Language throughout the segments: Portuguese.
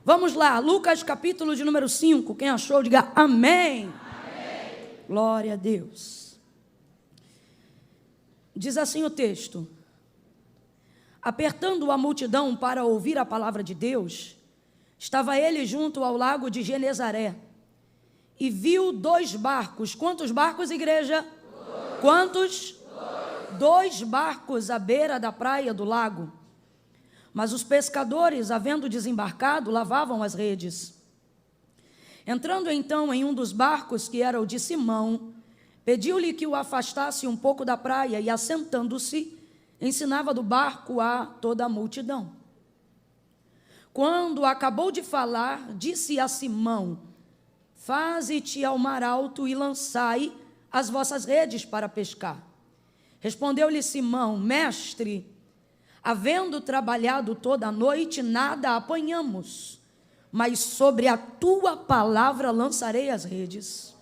Vamos lá, Lucas capítulo de número 5. Quem achou, diga amém. Amém. Glória a Deus. Diz assim o texto: apertando a multidão para ouvir a palavra de Deus, estava ele junto ao lago de Genezaré, e viu 2 barcos. Quantos barcos, igreja? 2. Quantos? 2 barcos à beira da praia do lago. Mas os pescadores, havendo desembarcado, lavavam as redes. Entrando então em um dos barcos, que era o de Simão, pediu-lhe que o afastasse um pouco da praia, e assentando-se, ensinava do barco a toda a multidão. Quando acabou de falar, disse a Simão: faze-te ao mar alto e lançai as vossas redes para pescar. Respondeu-lhe Simão: mestre, havendo trabalhado toda a noite, nada apanhamos, mas sobre a tua palavra lançarei as redes.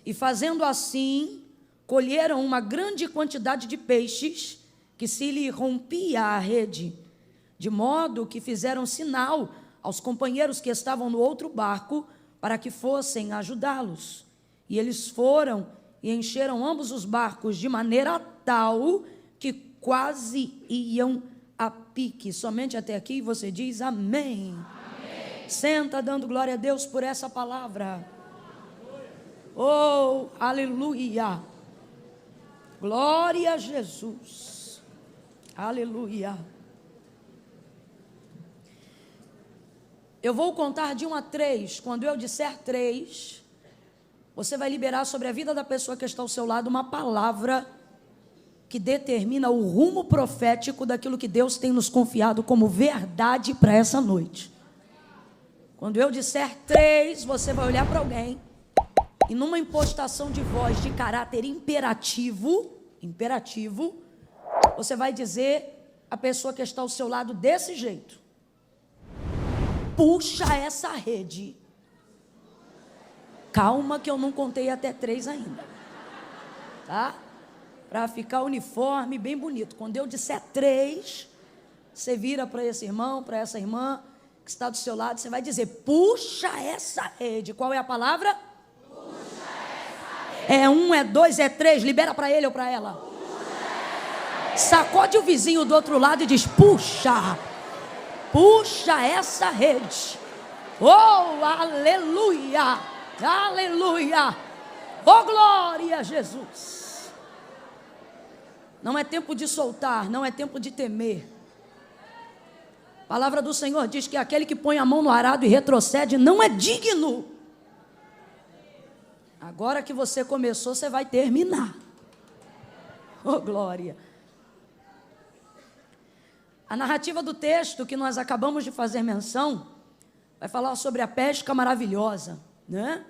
E fazendo assim, colheram uma grande quantidade de peixes, que se lhe rompia a rede, de modo que fizeram sinal aos companheiros que estavam no outro barco, para que fossem ajudá-los. E eles foram e encheram ambos os barcos, de maneira tal que quase iam a pique. Somente até aqui você diz amém. Amém. Senta dando glória a Deus por essa palavra. Oh, aleluia. Glória a Jesus. Aleluia. Eu vou contar de 1 a 3. Quando eu disser 3, você vai liberar sobre a vida da pessoa que está ao seu lado uma palavra que determina o rumo profético daquilo que Deus tem nos confiado como verdade para essa noite. Quando eu disser 3, você vai olhar para alguém e numa impostação de voz de caráter imperativo, você vai dizer à pessoa que está ao seu lado desse jeito: puxa essa rede. Calma que eu não contei até 3 ainda, tá? Para ficar uniforme, bem bonito. Quando eu disser 3, você vira para esse irmão, para essa irmã que está do seu lado, você vai dizer: puxa essa rede. Qual é a palavra? Puxa essa rede. É 1, é 2, é 3. Libera para ele ou para ela. Puxa essa rede. Sacode o vizinho do outro lado e diz: puxa. Puxa essa rede. Oh, aleluia. Aleluia. Oh, glória a Jesus. Não é tempo de soltar, não é tempo de temer. A palavra do Senhor diz que aquele que põe a mão no arado e retrocede não é digno. Agora que você começou, você vai terminar. Oh, glória. A narrativa do texto que nós acabamos de fazer menção vai falar sobre a pesca maravilhosa, né?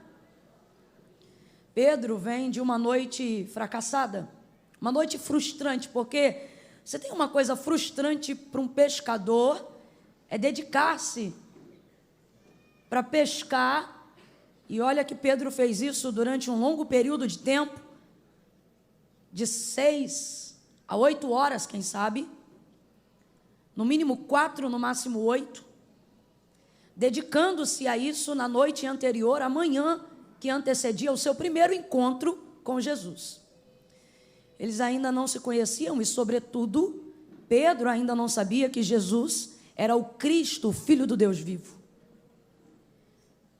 Pedro vem de uma noite fracassada, uma noite frustrante, porque você tem uma coisa frustrante para um pescador, é dedicar-se para pescar. E olha que Pedro fez isso durante um longo período de tempo, de 6 a 8 horas, quem sabe, no mínimo 4, no máximo 8, dedicando-se a isso na noite anterior, a manhã que antecedia o seu primeiro encontro com Jesus. Eles ainda não se conheciam e, sobretudo, Pedro ainda não sabia que Jesus era o Cristo, o Filho do Deus vivo.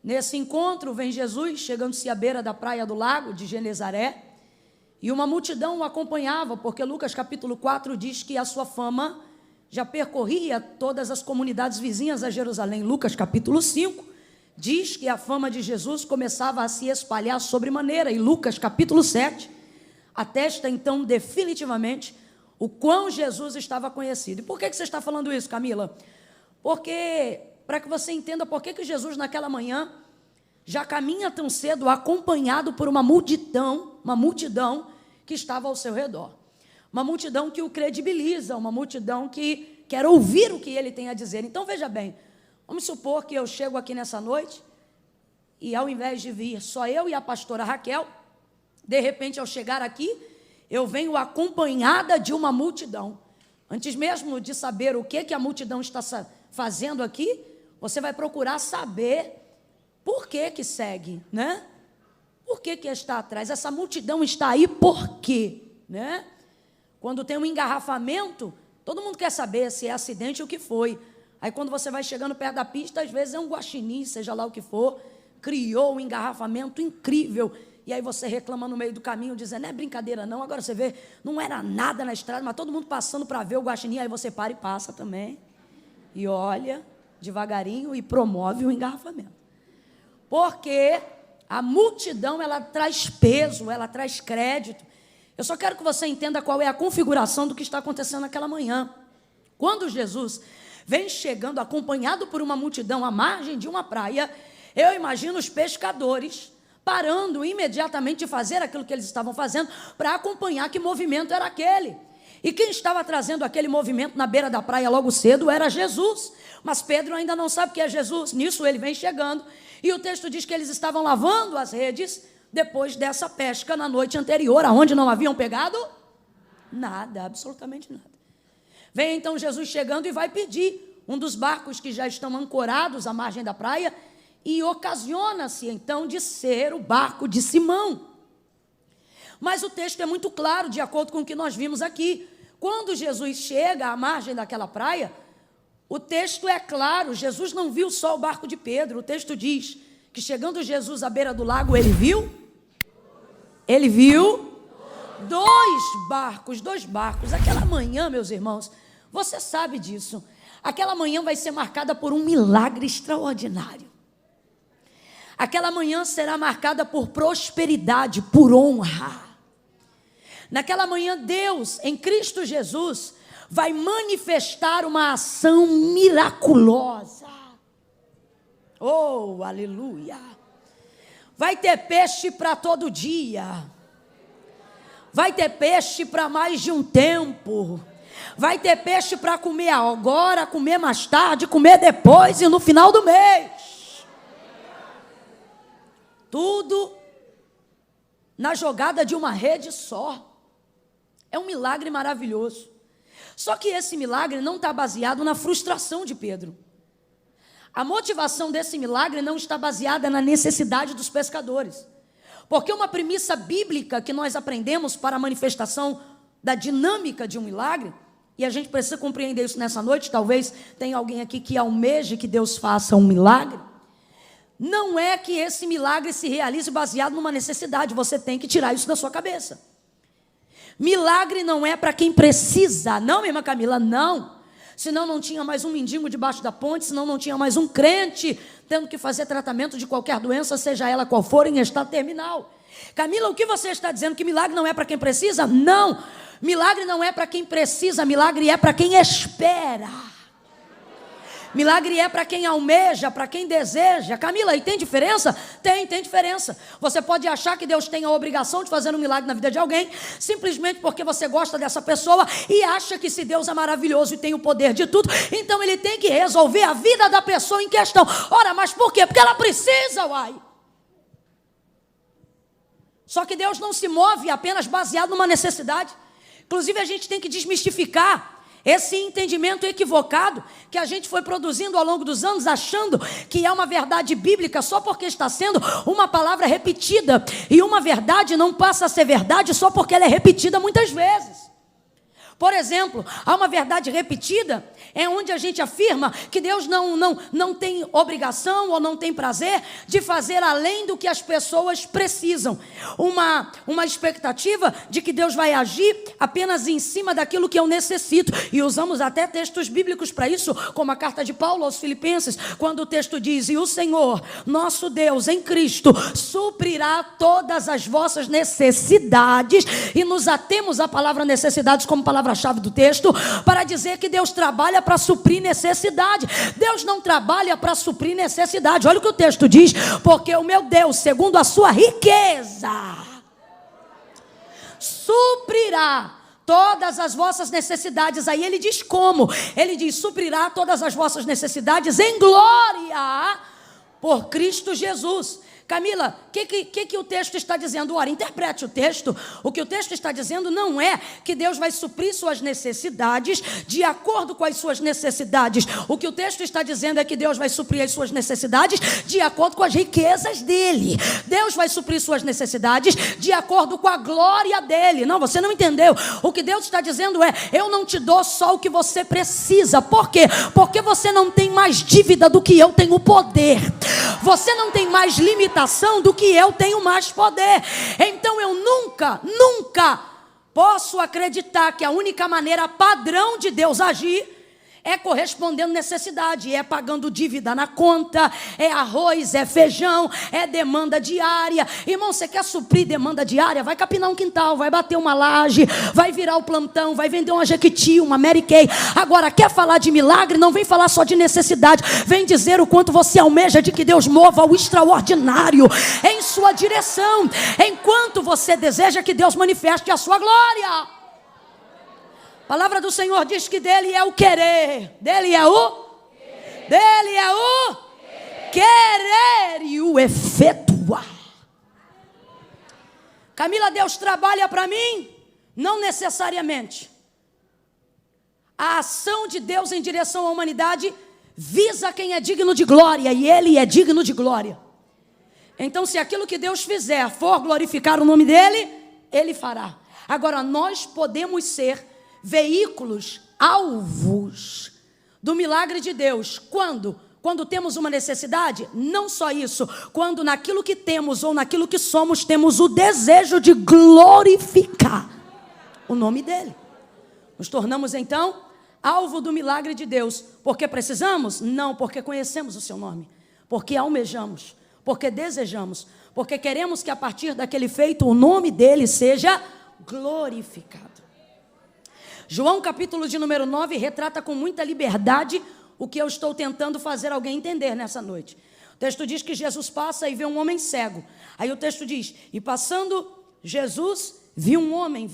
Nesse encontro, vem Jesus, chegando-se à beira da praia do lago de Genezaré, e uma multidão o acompanhava, porque Lucas capítulo 4 diz que a sua fama já percorria todas as comunidades vizinhas a Jerusalém. Lucas capítulo 5 diz que a fama de Jesus começava a se espalhar sobremaneira, e Lucas capítulo 7 atesta então definitivamente o quão Jesus estava conhecido. E por que você está falando isso, Camila? Porque, para que você entenda por que Jesus naquela manhã já caminha tão cedo acompanhado por uma multidão que estava ao seu redor. Uma multidão que o credibiliza, uma multidão que quer ouvir o que ele tem a dizer. Então veja bem, vamos supor que eu chego aqui nessa noite e ao invés de vir só eu e a pastora Raquel, de repente ao chegar aqui, eu venho acompanhada de uma multidão. Antes mesmo de saber o que a multidão está fazendo aqui, você vai procurar saber por que segue, né? Por que está atrás? Essa multidão está aí por quê, né? Quando tem um engarrafamento, todo mundo quer saber se é acidente ou o que foi. Aí quando você vai chegando perto da pista, às vezes é um guaxinim, seja lá o que for, criou um engarrafamento incrível. E aí você reclama no meio do caminho, dizendo, não é brincadeira não, agora você vê, não era nada na estrada, mas todo mundo passando para ver o guaxinim, aí você para e passa também. E olha, devagarinho, e promove o engarrafamento. Porque a multidão, ela traz peso, ela traz crédito. Eu só quero que você entenda qual é a configuração do que está acontecendo naquela manhã. Quando Jesus vem chegando acompanhado por uma multidão à margem de uma praia, eu imagino os pescadores parando imediatamente de fazer aquilo que eles estavam fazendo para acompanhar que movimento era aquele. E quem estava trazendo aquele movimento na beira da praia logo cedo era Jesus. Mas Pedro ainda não sabe o que é Jesus. Nisso ele vem chegando. E o texto diz que eles estavam lavando as redes depois dessa pesca na noite anterior, aonde não haviam pegado nada, absolutamente nada. Vem então Jesus chegando e vai pedir um dos barcos que já estão ancorados à margem da praia, e ocasiona-se então de ser o barco de Simão. Mas o texto é muito claro, de acordo com o que nós vimos aqui. Quando Jesus chega à margem daquela praia, o texto é claro, Jesus não viu só o barco de Pedro. O texto diz que chegando Jesus à beira do lago, ele viu dois barcos. Aquela manhã, meus irmãos, você sabe disso. Aquela manhã vai ser marcada por um milagre extraordinário. Aquela manhã será marcada por prosperidade, por honra. Naquela manhã, Deus, em Cristo Jesus, vai manifestar uma ação miraculosa. Oh, aleluia! Vai ter peixe para todo dia. Vai ter peixe para mais de um tempo. Vai ter peixe para comer agora, comer mais tarde, comer depois e no final do mês. Tudo na jogada de uma rede só. É um milagre maravilhoso. Só que esse milagre não está baseado na frustração de Pedro. A motivação desse milagre não está baseada na necessidade dos pescadores. Porque uma premissa bíblica que nós aprendemos para a manifestação da dinâmica de um milagre, e a gente precisa compreender isso nessa noite, talvez tenha alguém aqui que almeje que Deus faça um milagre, não é que esse milagre se realize baseado numa necessidade, você tem que tirar isso da sua cabeça. Milagre não é para quem precisa, não, minha irmã Camila, não. Senão não tinha mais um mendigo debaixo da ponte, senão não tinha mais um crente tendo que fazer tratamento de qualquer doença, seja ela qual for, em estado terminal. Camila, o que você está dizendo? Que milagre não é para quem precisa? Não, milagre não é para quem precisa, milagre é para quem espera. Milagre é para quem almeja, para quem deseja. Camila, e tem diferença? Tem diferença. Você pode achar que Deus tem a obrigação de fazer um milagre na vida de alguém, simplesmente porque você gosta dessa pessoa e acha que se Deus é maravilhoso e tem o poder de tudo, então Ele tem que resolver a vida da pessoa em questão. Ora, mas por quê? Porque ela precisa, uai. Só que Deus não se move apenas baseado numa necessidade. Inclusive, a gente tem que desmistificar esse entendimento equivocado que a gente foi produzindo ao longo dos anos, achando que é uma verdade bíblica só porque está sendo uma palavra repetida. E uma verdade não passa a ser verdade só porque ela é repetida muitas vezes. Por exemplo, há uma verdade repetida, é onde a gente afirma que Deus não tem obrigação ou não tem prazer de fazer além do que as pessoas precisam. Uma expectativa de que Deus vai agir apenas em cima daquilo que eu necessito. E usamos até textos bíblicos para isso, como a carta de Paulo aos Filipenses, quando o texto diz: e o Senhor, nosso Deus, em Cristo, suprirá todas as vossas necessidades. E nos atemos à palavra necessidades como palavra-chave do texto, para dizer que Deus trabalha para suprir necessidade. Deus não trabalha para suprir necessidade. Olha o que o texto diz: porque o meu Deus, segundo a sua riqueza, suprirá todas as vossas necessidades. Aí ele diz como? Ele diz: suprirá todas as vossas necessidades em glória por Cristo Jesus. Camila, o que o texto está dizendo? Ora, interprete o texto. O que o texto está dizendo não é que Deus vai suprir suas necessidades de acordo com as suas necessidades. O que o texto está dizendo é que Deus vai suprir as suas necessidades de acordo com as riquezas dele. Deus vai suprir suas necessidades de acordo com a glória dele. Não, você não entendeu. O que Deus está dizendo é: eu não te dou só o que você precisa. Por quê? Porque você não tem mais dívida do que eu tenho poder. Você não tem mais limitação do que eu tenho mais poder. Então eu nunca posso acreditar que a única maneira padrão de Deus agir é correspondendo necessidade, é pagando dívida na conta, é arroz, é feijão, é demanda diária. Irmão, você quer suprir demanda diária? Vai capinar um quintal, vai bater uma laje, vai virar o plantão, vai vender uma Jequiti, uma Mary Kay. Agora, quer falar de milagre? Não vem falar só de necessidade, vem dizer o quanto você almeja de que Deus mova o extraordinário em sua direção, enquanto você deseja que Deus manifeste a sua glória. A palavra do Senhor diz que dele é o querer, dele é o querer e o efetuar. Camila, Deus trabalha para mim? Não necessariamente. A ação de Deus em direção à humanidade visa quem é digno de glória, e ele é digno de glória. Então, se aquilo que Deus fizer for glorificar o nome dele, ele fará. Agora, nós podemos ser veículos, alvos do milagre de Deus. Quando? Quando temos uma necessidade? Não só isso. Quando naquilo que temos ou naquilo que somos, temos o desejo de glorificar o nome dele. Nos tornamos então alvo do milagre de Deus. Porque precisamos? Não, porque conhecemos o seu nome. Porque almejamos. Porque desejamos. Porque queremos que a partir daquele feito o nome dele seja glorificado. João capítulo de número 9 retrata com muita liberdade o que eu estou tentando fazer alguém entender nessa noite. O texto diz que Jesus passa e vê um homem cego. Aí o texto diz: e passando Jesus viu um homem,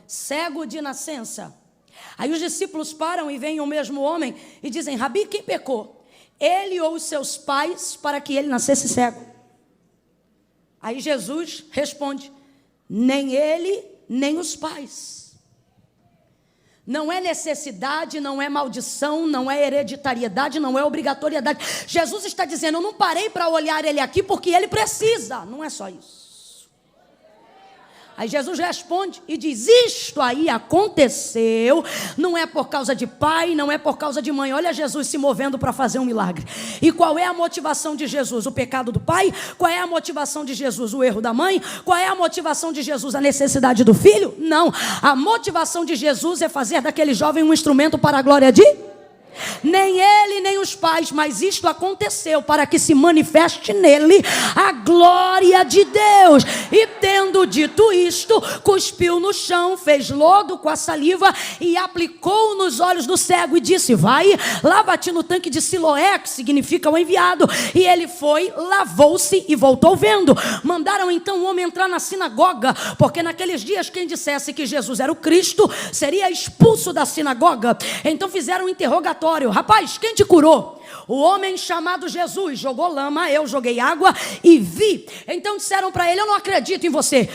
cego de nascença. Aí os discípulos param e veem o mesmo homem e dizem: Rabi, quem pecou? Ele ou os seus pais para que ele nascesse cego? Aí Jesus responde: nem ele, nem os pais. Não é necessidade, não é maldição, não é hereditariedade, não é obrigatoriedade. Jesus está dizendo: eu não parei para olhar ele aqui porque ele precisa. Não é só isso. Aí Jesus responde e diz: isto aí aconteceu, não é por causa de pai, não é por causa de mãe. Olha Jesus se movendo para fazer um milagre. E qual é a motivação de Jesus? O pecado do pai? Qual é a motivação de Jesus? O erro da mãe? Qual é a motivação de Jesus? A necessidade do filho? Não. A motivação de Jesus é fazer daquele jovem um instrumento para a glória de... Nem ele, nem os pais, mas isto aconteceu para que se manifeste nele a glória de Deus. E tendo dito isto, cuspiu no chão, fez lodo com a saliva e aplicou nos olhos do cego e disse: vai, lava-te no tanque de Siloé, que significa o enviado. E ele foi, lavou-se e voltou vendo. Mandaram então o homem entrar na sinagoga, porque naqueles dias quem dissesse que Jesus era o Cristo seria expulso da sinagoga. Então fizeram um interrogatório: rapaz, quem te curou? O homem chamado Jesus jogou lama, eu joguei água e vi. Então disseram para ele: eu não acredito em você,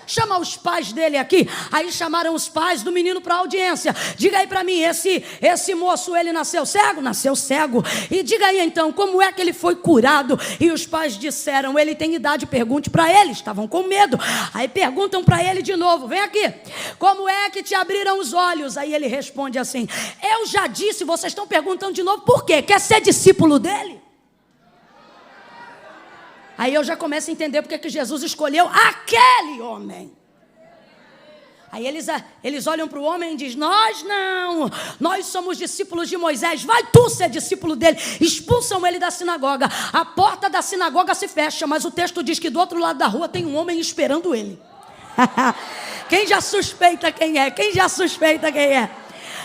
chama os pais dele aqui. Aí chamaram os pais do menino para a audiência. Diga aí para mim, esse moço, ele nasceu cego? Nasceu cego. E diga aí então, como é que ele foi curado? E os pais disseram: ele tem idade, pergunte para ele. Estavam com medo. Aí perguntam para ele de novo: vem aqui, como é que te abriram os olhos? Aí ele responde assim: eu já disse, vocês estão perguntando de novo, por quê? Quer ser discípulo dele? Aí eu já começo a entender porque que Jesus escolheu aquele homem. Aí eles olham para o homem e dizem: nós não, nós somos discípulos de Moisés, vai tu ser discípulo dele. Expulsam ele da sinagoga. A porta da sinagoga se fecha, mas o texto diz que do outro lado da rua tem um homem esperando ele. Quem já suspeita quem é? Quem já suspeita quem é?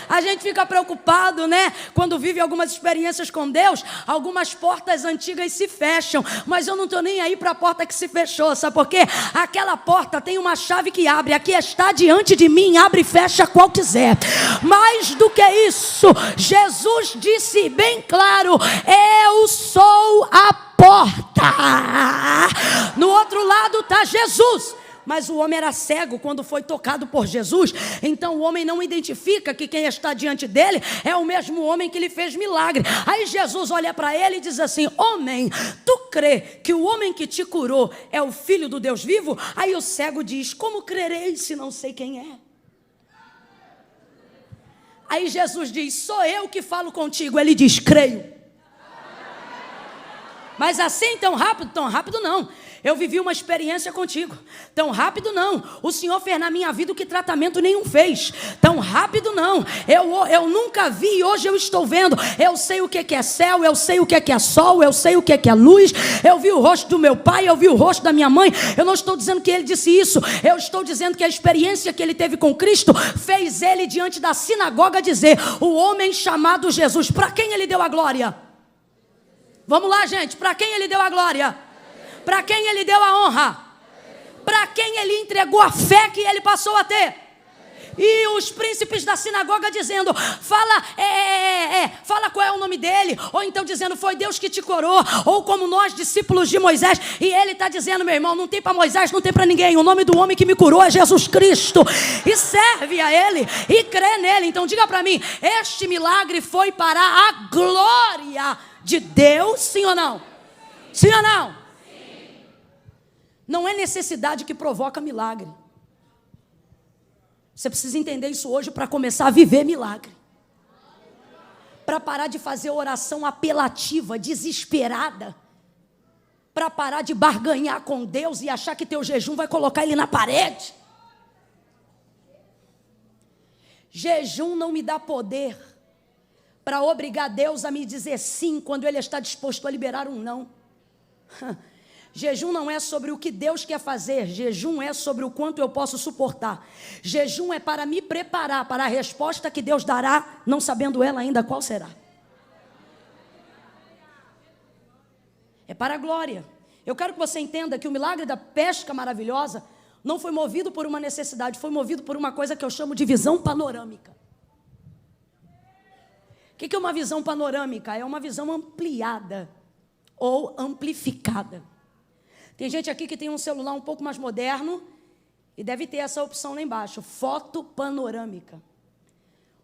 A gente fica preocupado, né? Quando vive algumas experiências com Deus, algumas portas antigas se fecham. Mas eu não estou nem aí para a porta que se fechou, sabe por quê? Aquela porta tem uma chave que abre. Aqui está diante de mim, abre e fecha qual quiser. Mais do que isso, Jesus disse bem claro: eu sou a porta. Jesus. Mas o homem era cego quando foi tocado por Jesus. Então o homem não identifica que quem está diante dele é o mesmo homem que lhe fez milagre. Aí Jesus olha para ele e diz assim: homem, tu crê que o homem que te curou é o Filho do Deus vivo? Aí o cego diz: como crerei se não sei quem é? Aí Jesus diz: sou eu que falo contigo. Ele diz: creio. Mas assim tão rápido não. Eu vivi uma experiência contigo. Tão rápido não. O Senhor fez na minha vida o que tratamento nenhum fez. Tão rápido não. Eu nunca vi e hoje eu estou vendo. Eu sei o que é céu, eu sei o que é sol, eu sei o que é luz. Eu vi o rosto do meu pai, eu vi o rosto da minha mãe. Eu não estou dizendo que ele disse isso. Eu estou dizendo que a experiência que ele teve com Cristo fez ele diante da sinagoga dizer: o homem chamado Jesus. Para quem ele deu a glória? Vamos lá, gente. Para quem ele deu a glória? Para quem ele deu a honra? Para quem ele entregou a fé que ele passou a ter? E os príncipes da sinagoga dizendo: fala qual é o nome dele. Ou então dizendo: foi Deus que te curou. Ou como nós, discípulos de Moisés. E ele está dizendo: meu irmão, não tem para Moisés, não tem para ninguém. O nome do homem que me curou é Jesus Cristo. E serve a ele e crê nele. Então diga para mim: este milagre foi para a glória de Deus, sim ou não? Sim ou não? Não é necessidade que provoca milagre. Você precisa entender isso hoje para começar a viver milagre. Para parar de fazer oração apelativa, desesperada. Para parar de barganhar com Deus e achar que teu jejum vai colocar ele na parede. Jejum não me dá poder para obrigar Deus a me dizer sim quando Ele está disposto a liberar um não. Jejum não é sobre o que Deus quer fazer, jejum é sobre o quanto eu posso suportar. Jejum é para me preparar para a resposta que Deus dará, não sabendo ela ainda qual será. É para a glória. Eu quero que você entenda que o milagre da pesca maravilhosa não foi movido por uma necessidade, foi movido por uma coisa que eu chamo de visão panorâmica. O que é uma visão panorâmica? É uma visão ampliada ou amplificada. Tem gente aqui que tem um celular um pouco mais moderno e deve ter essa opção lá embaixo, foto panorâmica.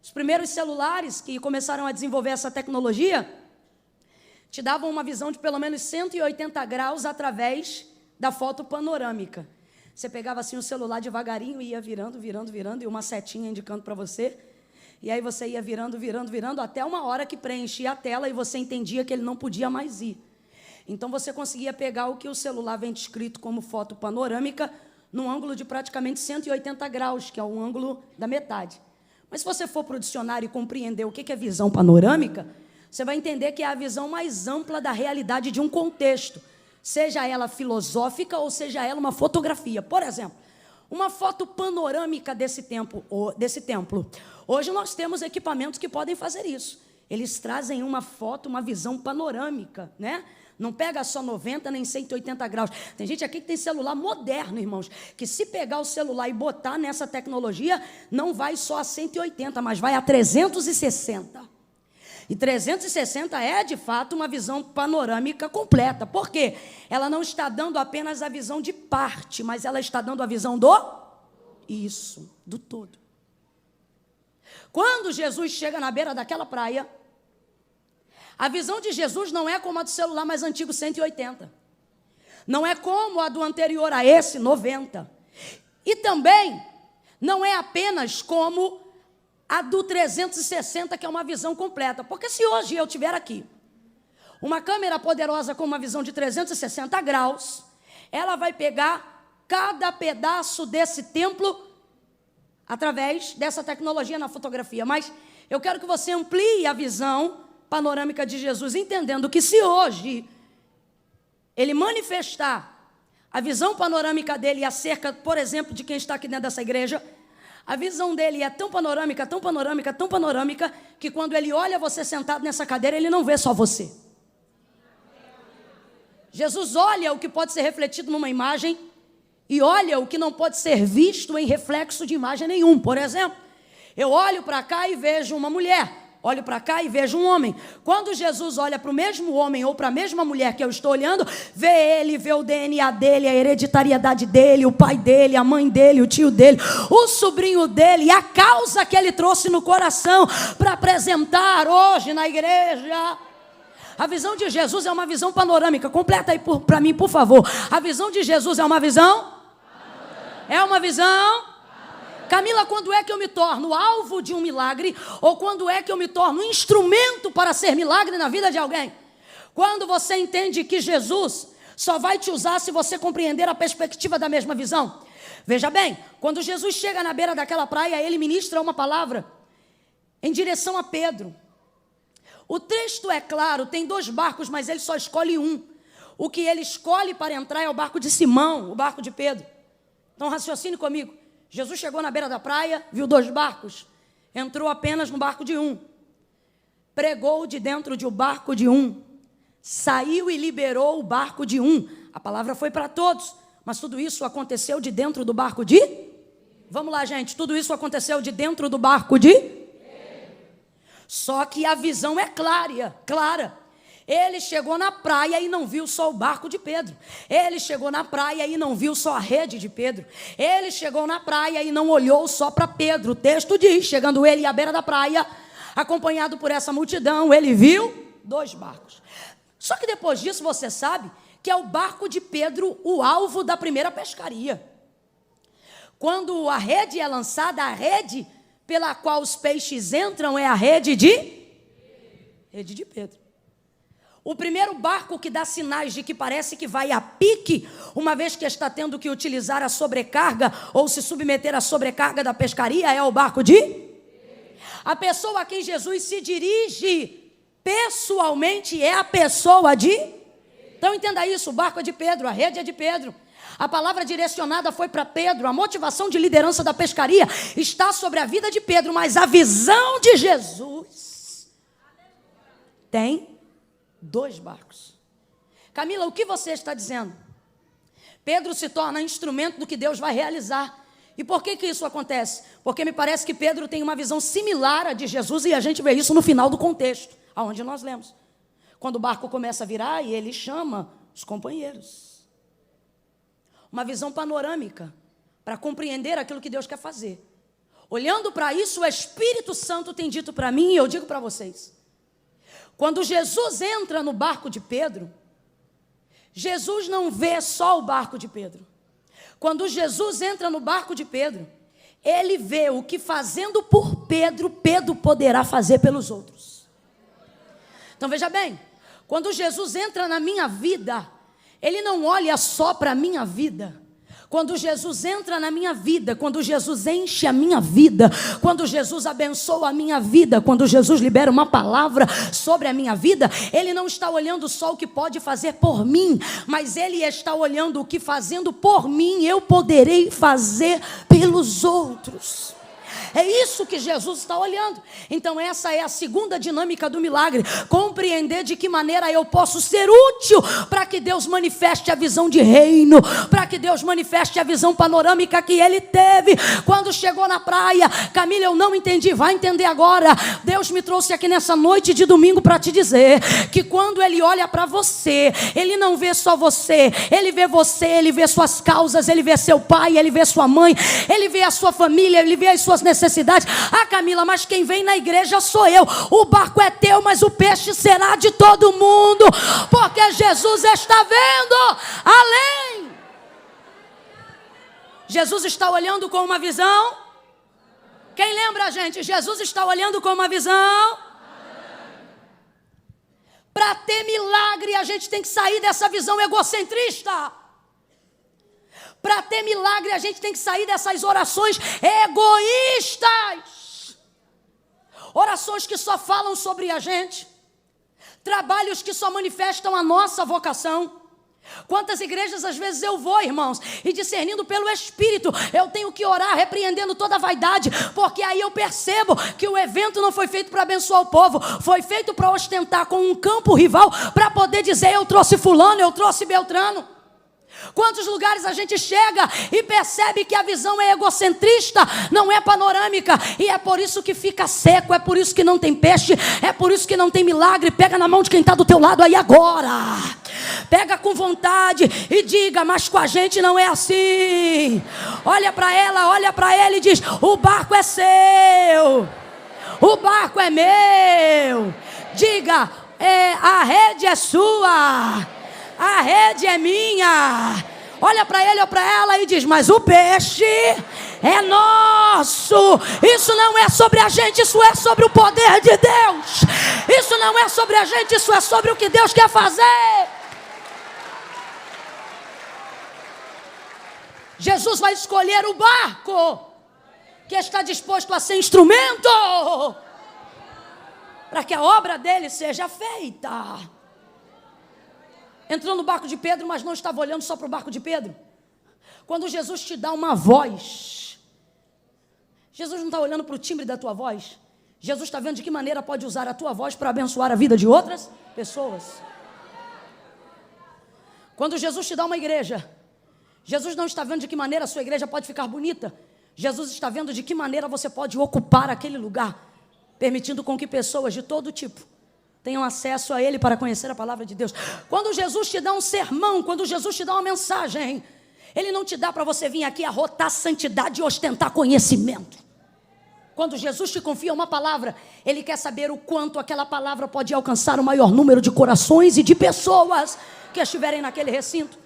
Os primeiros celulares que começaram a desenvolver essa tecnologia te davam uma visão de pelo menos 180 graus através da foto panorâmica. Você pegava assim o celular devagarinho e ia virando, e uma setinha indicando para você. E aí você ia virando, até uma hora que preenchia a tela e você entendia que ele não podia mais ir. Então você conseguia pegar o que o celular vem descrito como foto panorâmica num ângulo de praticamente 180 graus, que é um ângulo da metade. Mas se você for para o dicionário e compreender o que é visão panorâmica, você vai entender que é a visão mais ampla da realidade de um contexto, seja ela filosófica ou seja ela uma fotografia. Por exemplo, uma foto panorâmica desse templo. Hoje nós temos equipamentos que podem fazer isso. Eles trazem uma foto, uma visão panorâmica, né? Não pega só 90 nem 180 graus. Tem gente aqui que tem celular moderno, irmãos, que se pegar o celular e botar nessa tecnologia, não vai só a 180, mas vai a 360. E 360 é, de fato, uma visão panorâmica completa. Por quê? Ela não está dando apenas a visão de parte, mas ela está dando a visão do todo. Quando Jesus chega na beira daquela praia, a visão de Jesus não é como a do celular mais antigo, 180. Não é como a do anterior a esse, 90. E também não é apenas como a do 360, que é uma visão completa. Porque se hoje eu tiver aqui uma câmera poderosa com uma visão de 360 graus, ela vai pegar cada pedaço desse templo através dessa tecnologia na fotografia. Mas eu quero que você amplie a visão panorâmica de Jesus, entendendo que se hoje ele manifestar a visão panorâmica dele acerca, por exemplo, de quem está aqui dentro dessa igreja, a visão dele é tão panorâmica, que quando ele olha você sentado nessa cadeira, ele não vê só você. Jesus olha o que pode ser refletido numa imagem e olha o que não pode ser visto em reflexo de imagem nenhum. Por exemplo, eu olho para cá e vejo uma mulher. olho para cá e vejo um homem. Quando Jesus olha para o mesmo homem ou para a mesma mulher que eu estou olhando, vê ele, vê o DNA dele, a hereditariedade dele, o pai dele, a mãe dele, o tio dele, o sobrinho dele, e a causa que ele trouxe no coração para apresentar hoje na igreja. A visão de Jesus é uma visão panorâmica. Completa aí para mim, por favor. A visão de Jesus é uma visão? É uma visão? Camila, quando é que eu me torno alvo de um milagre? Ou quando é que eu me torno instrumento para ser milagre na vida de alguém? Quando você entende que Jesus só vai te usar se você compreender a perspectiva da mesma visão. Veja bem, quando Jesus chega na beira daquela praia, ele ministra uma palavra em direção a Pedro. O texto é claro, tem 2 barcos, mas ele só escolhe um. O que ele escolhe para entrar é o barco de Simão, o barco de Pedro. Então raciocine comigo. Jesus chegou na beira da praia, viu 2 barcos, entrou apenas no barco de um, pregou de dentro de um barco de um, saiu e liberou o barco de um. A palavra foi para todos, mas tudo isso aconteceu de dentro do barco de? Vamos lá, gente, tudo isso aconteceu de dentro do barco de? Só que a visão é clara. Ele chegou na praia e não viu só o barco de Pedro. Ele chegou na praia e não viu só a rede de Pedro. Ele chegou na praia e não olhou só para Pedro. O texto diz, chegando ele à beira da praia, acompanhado por essa multidão, ele viu 2 barcos. Só que depois disso você sabe que é o barco de Pedro o alvo da primeira pescaria. Quando a rede é lançada, a rede pela qual os peixes entram é a rede de Pedro. O primeiro barco que dá sinais de que parece que vai a pique, uma vez que está tendo que utilizar a sobrecarga ou se submeter à sobrecarga da pescaria, é o barco de? A pessoa a quem Jesus se dirige pessoalmente é a pessoa de? Então entenda isso, o barco é de Pedro, a rede é de Pedro. A palavra direcionada foi para Pedro, a motivação de liderança da pescaria está sobre a vida de Pedro, mas a visão de Jesus tem 2 barcos. Camila, o que você está dizendo? Pedro se torna instrumento do que Deus vai realizar. E por que isso acontece? Porque me parece que Pedro tem uma visão similar à de Jesus e a gente vê isso no final do contexto, aonde nós lemos. Quando o barco começa a virar e ele chama os companheiros. Uma visão panorâmica para compreender aquilo que Deus quer fazer. Olhando para isso, o Espírito Santo tem dito para mim e eu digo para vocês. Quando Jesus entra no barco de Pedro, Jesus não vê só o barco de Pedro. Quando Jesus entra no barco de Pedro, ele vê o que fazendo por Pedro, Pedro poderá fazer pelos outros. Então veja bem, quando Jesus entra na minha vida, ele não olha só para a minha vida. Quando Jesus entra na minha vida, quando Jesus enche a minha vida, quando Jesus abençoa a minha vida, quando Jesus libera uma palavra sobre a minha vida, ele não está olhando só o que pode fazer por mim, mas ele está olhando o que fazendo por mim eu poderei fazer pelos outros. É isso que Jesus está olhando. Então essa é a segunda dinâmica do milagre. Compreender de que maneira eu posso ser útil para que Deus manifeste a visão de reino, para que Deus manifeste a visão panorâmica que ele teve quando chegou na praia. Camila, eu não entendi, vai entender agora. Deus me trouxe aqui nessa noite de domingo para te dizer que quando ele olha para você, ele não vê só você, ele vê suas causas, ele vê seu pai, ele vê sua mãe, ele vê a sua família, ele vê as suas necessidades. Ah, Camila, mas quem vem na igreja sou eu. O barco é teu, mas o peixe será de todo mundo, porque Jesus está vendo além. Jesus está olhando com uma visão. Quem lembra, gente? Jesus está olhando com uma visão. Para ter milagre, a gente tem que sair dessa visão egocentrista. Para ter milagre, a gente tem que sair dessas orações egoístas. Orações que só falam sobre a gente. Trabalhos que só manifestam a nossa vocação. Quantas igrejas às vezes eu vou, irmãos, e discernindo pelo Espírito, eu tenho que orar repreendendo toda a vaidade, porque aí eu percebo que o evento não foi feito para abençoar o povo, foi feito para ostentar com um campo rival, para poder dizer eu trouxe fulano, eu trouxe Beltrano. Quantos lugares a gente chega e percebe que a visão é egocentrista, não é panorâmica, e é por isso que fica seco, é por isso que não tem peixe, é por isso que não tem milagre. Pega na mão de quem está do teu lado aí agora, pega com vontade e diga: mas com a gente não é assim. Olha para ela, olha para ele e diz: o barco é seu, o barco é meu. Diga: a rede é sua, a rede é minha. Olha para ele ou para ela e diz: mas o peixe é nosso. Isso não é sobre a gente, isso é sobre o poder de Deus. Isso não é sobre a gente, isso é sobre o que Deus quer fazer. Jesus vai escolher o barco que está disposto a ser instrumento para que a obra dele seja feita. Entrou no barco de Pedro, mas não estava olhando só para o barco de Pedro. Quando Jesus te dá uma voz, Jesus não está olhando para o timbre da tua voz. Jesus está vendo de que maneira pode usar a tua voz para abençoar a vida de outras pessoas. Quando Jesus te dá uma igreja, Jesus não está vendo de que maneira a sua igreja pode ficar bonita. Jesus está vendo de que maneira você pode ocupar aquele lugar, permitindo com que pessoas de todo tipo tenham acesso a ele para conhecer a palavra de Deus. Quando Jesus te dá um sermão, quando Jesus te dá uma mensagem, ele não te dá para você vir aqui arrotar santidade e ostentar conhecimento. Quando Jesus te confia uma palavra, ele quer saber o quanto aquela palavra pode alcançar o maior número de corações e de pessoas que estiverem naquele recinto.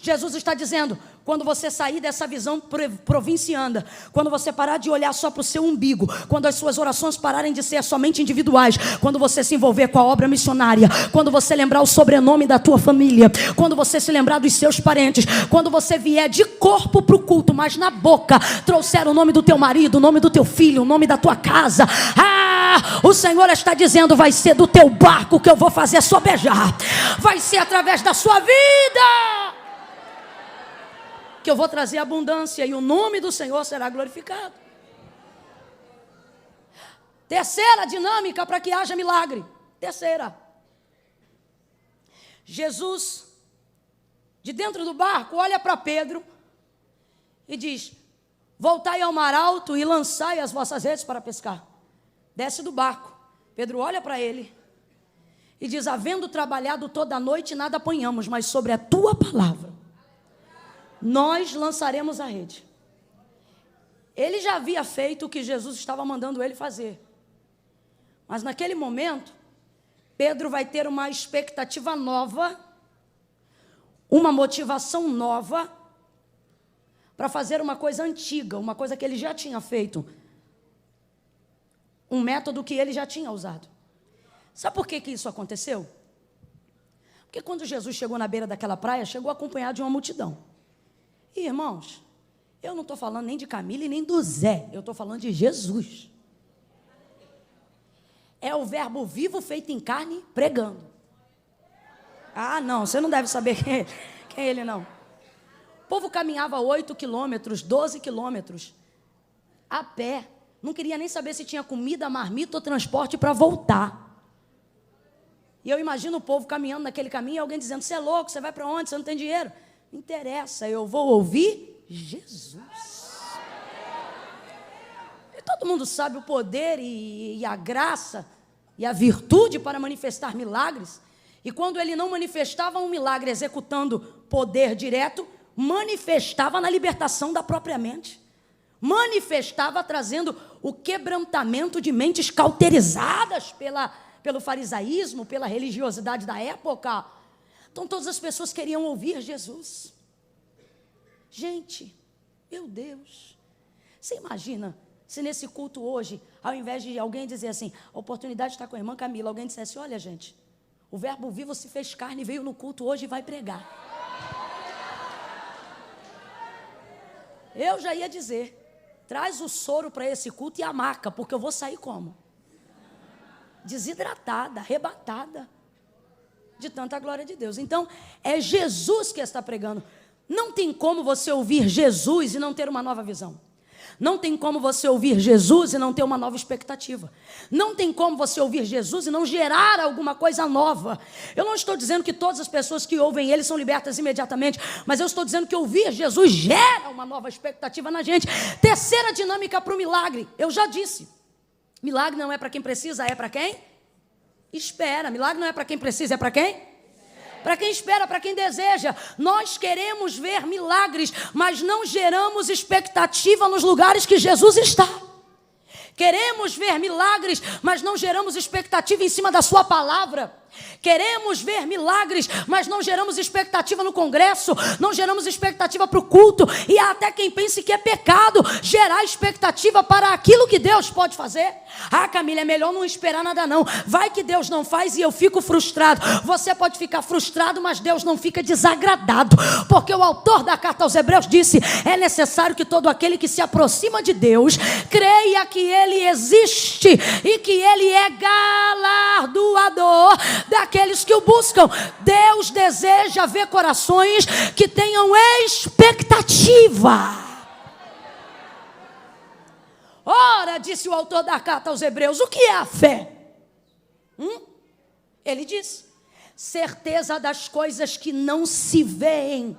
Jesus está dizendo: quando você sair dessa visão provinciana, quando você parar de olhar só para o seu umbigo, quando as suas orações pararem de ser somente individuais, quando você se envolver com a obra missionária, quando você lembrar o sobrenome da tua família, quando você se lembrar dos seus parentes, quando você vier de corpo para o culto, mas na boca trouxer o nome do teu marido, o nome do teu filho, o nome da tua casa, o Senhor está dizendo: vai ser do teu barco que eu vou fazer sobejar, vai ser através da sua vida que eu vou trazer abundância e o nome do Senhor será glorificado. Terceira dinâmica para que haja milagre. Terceira. Jesus, de dentro do barco, olha para Pedro e diz: voltai ao mar alto e lançai as vossas redes para pescar. Desce do barco. Pedro olha para ele e diz: havendo trabalhado toda a noite, nada apanhamos, mas sobre a tua palavra nós lançaremos a rede. Ele já havia feito o que Jesus estava mandando ele fazer. Mas naquele momento, Pedro vai ter uma expectativa nova, uma motivação nova, para fazer uma coisa antiga, uma coisa que ele já tinha feito, um método que ele já tinha usado. Sabe por que isso aconteceu? Porque quando Jesus chegou na beira daquela praia, chegou acompanhado de uma multidão. E, irmãos, eu não estou falando nem de Camila e nem do Zé, eu estou falando de Jesus. É o verbo vivo feito em carne pregando. Ah, não, você não deve saber quem é ele, não. O povo caminhava 8 quilômetros, 12 quilômetros, a pé. Não queria nem saber se tinha comida, marmita ou transporte para voltar. E eu imagino o povo caminhando naquele caminho e alguém dizendo: você é louco, você vai para onde, você não tem dinheiro. Não interessa, eu vou ouvir Jesus. E todo mundo sabe o poder e a graça e a virtude para manifestar milagres. E quando ele não manifestava um milagre executando poder direto, manifestava na libertação da própria mente. Manifestava trazendo o quebrantamento de mentes cauterizadas pelo farisaísmo, pela religiosidade da época. Então todas as pessoas queriam ouvir Jesus. Gente, meu Deus, você imagina se nesse culto hoje, ao invés de alguém dizer assim: a oportunidade está com a irmã Camila, alguém dissesse: olha gente, o verbo vivo se fez carne, veio no culto hoje e vai pregar. Eu já ia dizer: traz o soro para esse culto e a maca, porque eu vou sair como? Desidratada, arrebatada de tanta glória de Deus. Então, é Jesus que está pregando. Não tem como você ouvir Jesus e não ter uma nova visão. Não tem como você ouvir Jesus e não ter uma nova expectativa. Não tem como você ouvir Jesus e não gerar alguma coisa nova. Eu não estou dizendo que todas as pessoas que ouvem Ele são libertas imediatamente, mas eu estou dizendo que ouvir Jesus gera uma nova expectativa na gente. Terceira dinâmica para o milagre. Eu já disse, milagre não é para quem precisa, é para quem espera. Milagre não é para quem precisa, é para quem? Para quem espera, para quem deseja. Nós queremos ver milagres, mas não geramos expectativa nos lugares que Jesus está. Queremos ver milagres, mas não geramos expectativa em cima da sua palavra. Queremos ver milagres, mas não geramos expectativa no congresso, não geramos expectativa para o culto, e há até quem pense que é pecado gerar expectativa para aquilo que Deus pode fazer. Ah, Camila, é melhor não esperar nada não, vai que Deus não faz e eu fico frustrado. Você pode ficar frustrado, mas Deus não fica desagradado, porque o autor da carta aos Hebreus disse: é necessário que todo aquele que se aproxima de Deus creia que Ele existe e que Ele é galardoador daqueles que o buscam. Deus deseja ver corações que tenham expectativa. Ora, disse o autor da carta aos Hebreus, o que é a fé? Ele diz: certeza das coisas que não se veem.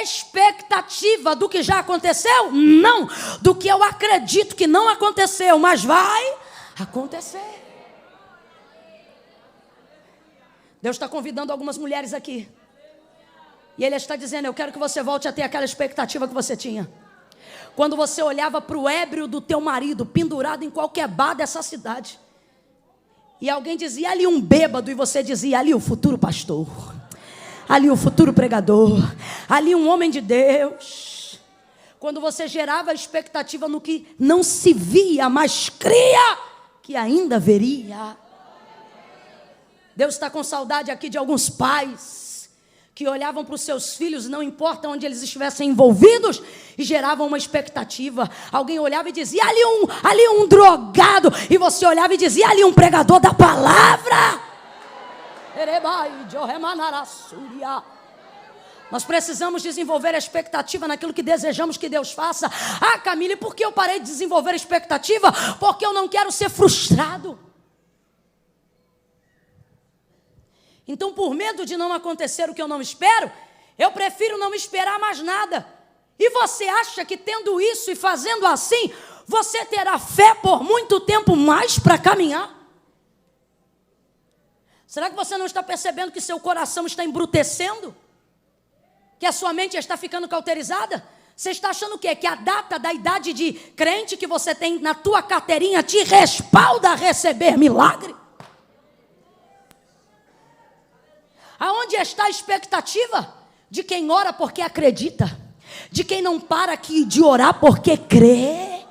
Expectativa do que já aconteceu? Não, do que eu acredito que não aconteceu, mas vai acontecer. Deus está convidando algumas mulheres aqui. E Ele está dizendo: eu quero que você volte a ter aquela expectativa que você tinha. Quando você olhava para o ébrio do teu marido pendurado em qualquer bar dessa cidade. E alguém dizia: ali um bêbado. E você dizia: ali o futuro pastor. Ali o futuro pregador. Ali um homem de Deus. Quando você gerava expectativa no que não se via, mas cria que ainda veria. Deus está com saudade aqui de alguns pais que olhavam para os seus filhos, não importa onde eles estivessem envolvidos, e geravam uma expectativa. Alguém olhava e dizia: ali um drogado, e você olhava e dizia: ali um pregador da palavra. Nós precisamos desenvolver a expectativa naquilo que desejamos que Deus faça. Ah, Camila, e por que eu parei de desenvolver a expectativa? Porque eu não quero ser frustrado. Então, por medo de não acontecer o que eu não espero, eu prefiro não esperar mais nada. E você acha que tendo isso e fazendo assim, você terá fé por muito tempo mais para caminhar? Será que você não está percebendo que seu coração está embrutecendo? Que a sua mente está ficando cauterizada? Você está achando o quê? Que a data da idade de crente que você tem na tua carteirinha te respalda a receber milagre? Aonde está a expectativa? De quem ora porque acredita. De quem não para aqui de orar porque crê.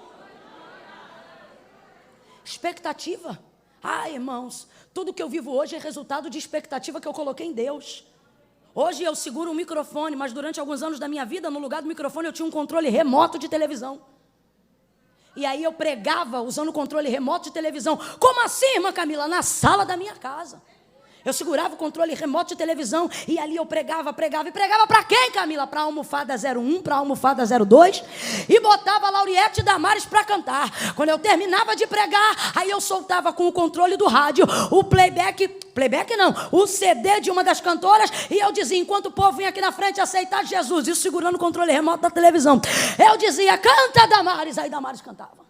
Expectativa. Ah, irmãos, tudo que eu vivo hoje é resultado de expectativa que eu coloquei em Deus. Hoje eu seguro um microfone, mas durante alguns anos da minha vida, no lugar do microfone eu tinha um controle remoto de televisão. E aí eu pregava usando o controle remoto de televisão. Como assim, irmã Camila? Na sala da minha casa. Eu segurava o controle remoto de televisão e ali eu pregava. E pregava para quem, Camila? Para a almofada 01, para a almofada 02. E botava a Lauriette e Damares para cantar. Quando eu terminava de pregar, aí eu soltava com o controle do rádio o playback não, o CD de uma das cantoras. E eu dizia, enquanto o povo vinha aqui na frente aceitar Jesus, isso segurando o controle remoto da televisão, eu dizia: canta, Damares. Aí Damares cantava.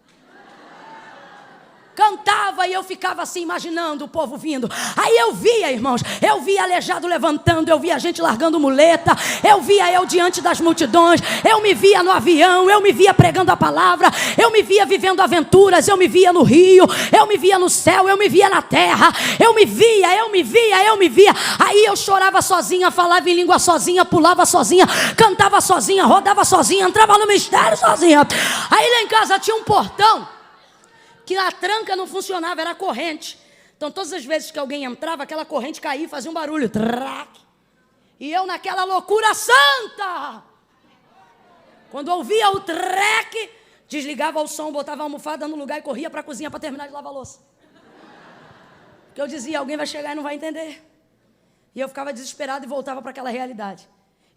Cantava e eu ficava assim imaginando o povo vindo. Aí eu via, irmãos, eu via aleijado levantando, eu via gente largando muleta, eu via eu diante das multidões, eu me via no avião, eu me via pregando a palavra, eu me via vivendo aventuras, eu me via no rio, eu me via no céu, eu me via na terra, eu me via. Aí eu chorava sozinha, falava em língua sozinha, pulava sozinha, cantava sozinha, rodava sozinha, entrava no mistério sozinha. Aí lá em casa tinha um portão que a tranca não funcionava, era a corrente. Então, todas as vezes que alguém entrava, aquela corrente caía e fazia um barulho. Trac. E eu naquela loucura santa. Quando ouvia o treque, desligava o som, botava a almofada no lugar e corria para a cozinha para terminar de lavar a louça. Porque eu dizia: alguém vai chegar e não vai entender. E eu ficava desesperado e voltava para aquela realidade.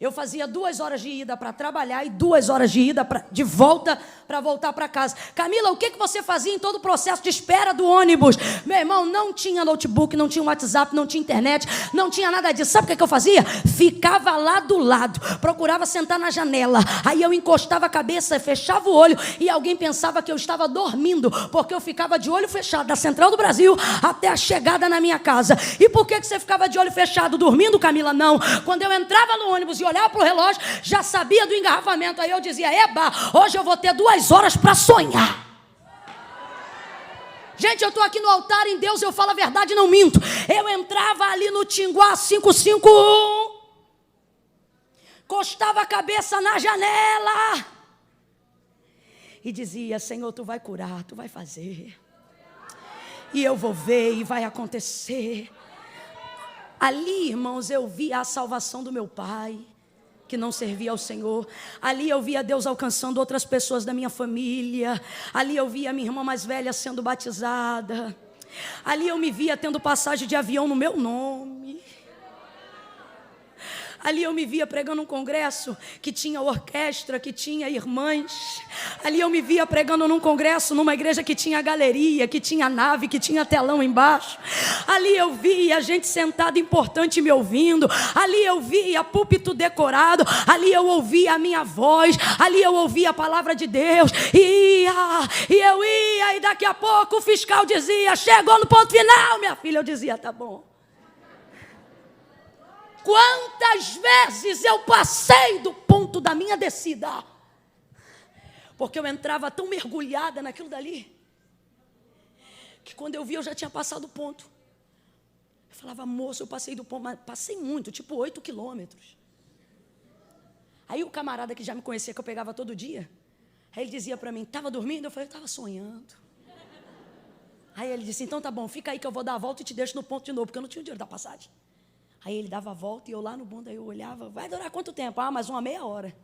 Eu fazia 2 horas de ida para trabalhar e 2 horas de ida de volta para voltar para casa. Camila, o que você fazia em todo o processo de espera do ônibus? Meu irmão, não tinha notebook, não tinha WhatsApp, não tinha internet, não tinha nada disso. Sabe o que eu fazia? Ficava lá do lado, procurava sentar na janela. Aí eu encostava a cabeça, fechava o olho e alguém pensava que eu estava dormindo, porque eu ficava de olho fechado da Central do Brasil até a chegada na minha casa. E por que você ficava de olho fechado dormindo, Camila? Não. Quando eu entrava no ônibus e olhava para o relógio, já sabia do engarrafamento. Aí eu dizia, eba, hoje eu vou ter 2 horas para sonhar. Gente, eu estou aqui no altar em Deus, eu falo a verdade, não minto. Eu entrava ali no Tinguá 551, encostava a cabeça na janela e dizia, Senhor, tu vai curar, tu vai fazer. E eu vou ver e vai acontecer. Ali, irmãos, eu via a salvação do meu pai, que não servia ao Senhor. Ali eu via Deus alcançando outras pessoas da minha família. Ali eu via minha irmã mais velha sendo batizada. Ali eu me via tendo passagem de avião no meu nome. Ali eu me via pregando um congresso que tinha orquestra, que tinha irmãs. Ali eu me via pregando num congresso, numa igreja que tinha galeria, que tinha nave, que tinha telão embaixo. Ali eu via gente sentada importante me ouvindo. Ali eu via púlpito decorado. Ali eu ouvia a minha voz. Ali eu ouvia a palavra de Deus. E eu ia, e daqui a pouco o fiscal dizia, chegou no ponto final, minha filha. Eu dizia, tá bom. Quantas vezes eu passei do ponto da minha descida, porque eu entrava tão mergulhada naquilo dali, que quando eu vi eu já tinha passado o ponto. Eu falava, moço, eu passei do ponto, mas passei muito, tipo 8 quilômetros. Aí o camarada que já me conhecia, que eu pegava todo dia, aí ele dizia para mim, estava dormindo? Eu falei, eu estava sonhando. Aí ele disse, então tá bom, fica aí que eu vou dar a volta e te deixo no ponto de novo, porque eu não tinha o dinheiro da passagem. Aí ele dava a volta e eu lá no bonde, aí eu olhava, vai durar quanto tempo? Ah, mais uma meia hora.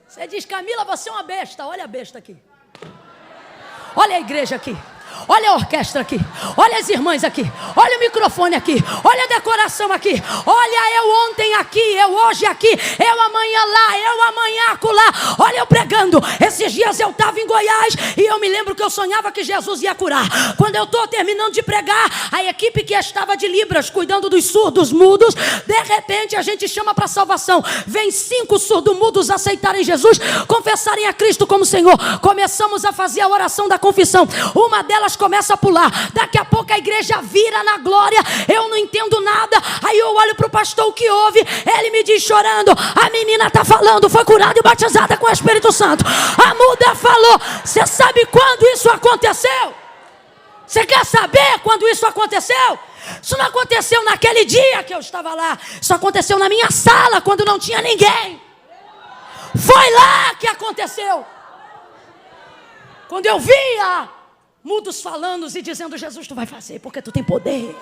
Você diz, Camila, você é uma besta. Olha a besta aqui. Olha a igreja aqui. Olha a orquestra aqui, olha as irmãs aqui, olha o microfone aqui, olha a decoração aqui, olha eu ontem aqui, eu hoje aqui, eu amanhã lá, eu amanhã acolá. Olha eu pregando. Esses dias eu estava em Goiás e eu me lembro que eu sonhava que Jesus ia curar. Quando eu estou terminando de pregar, a equipe que estava de Libras, cuidando dos surdos mudos, de repente a gente chama para salvação. Vem 5 surdos-mudos aceitarem Jesus, confessarem a Cristo como Senhor. Começamos a fazer a oração da confissão. Uma delas começa a pular. Daqui a pouco a igreja vira na glória. Eu não entendo nada. Aí eu olho para o pastor, o que houve? Ele me diz chorando, a menina está falando, foi curada e batizada com o Espírito Santo. A muda falou. Você sabe quando isso aconteceu? Você quer saber quando isso aconteceu? Isso não aconteceu naquele dia que eu estava lá. Isso aconteceu na minha sala, quando não tinha ninguém. Foi lá que aconteceu. Quando eu via mudos falando e dizendo, Jesus, tu vai fazer, porque tu tem poder.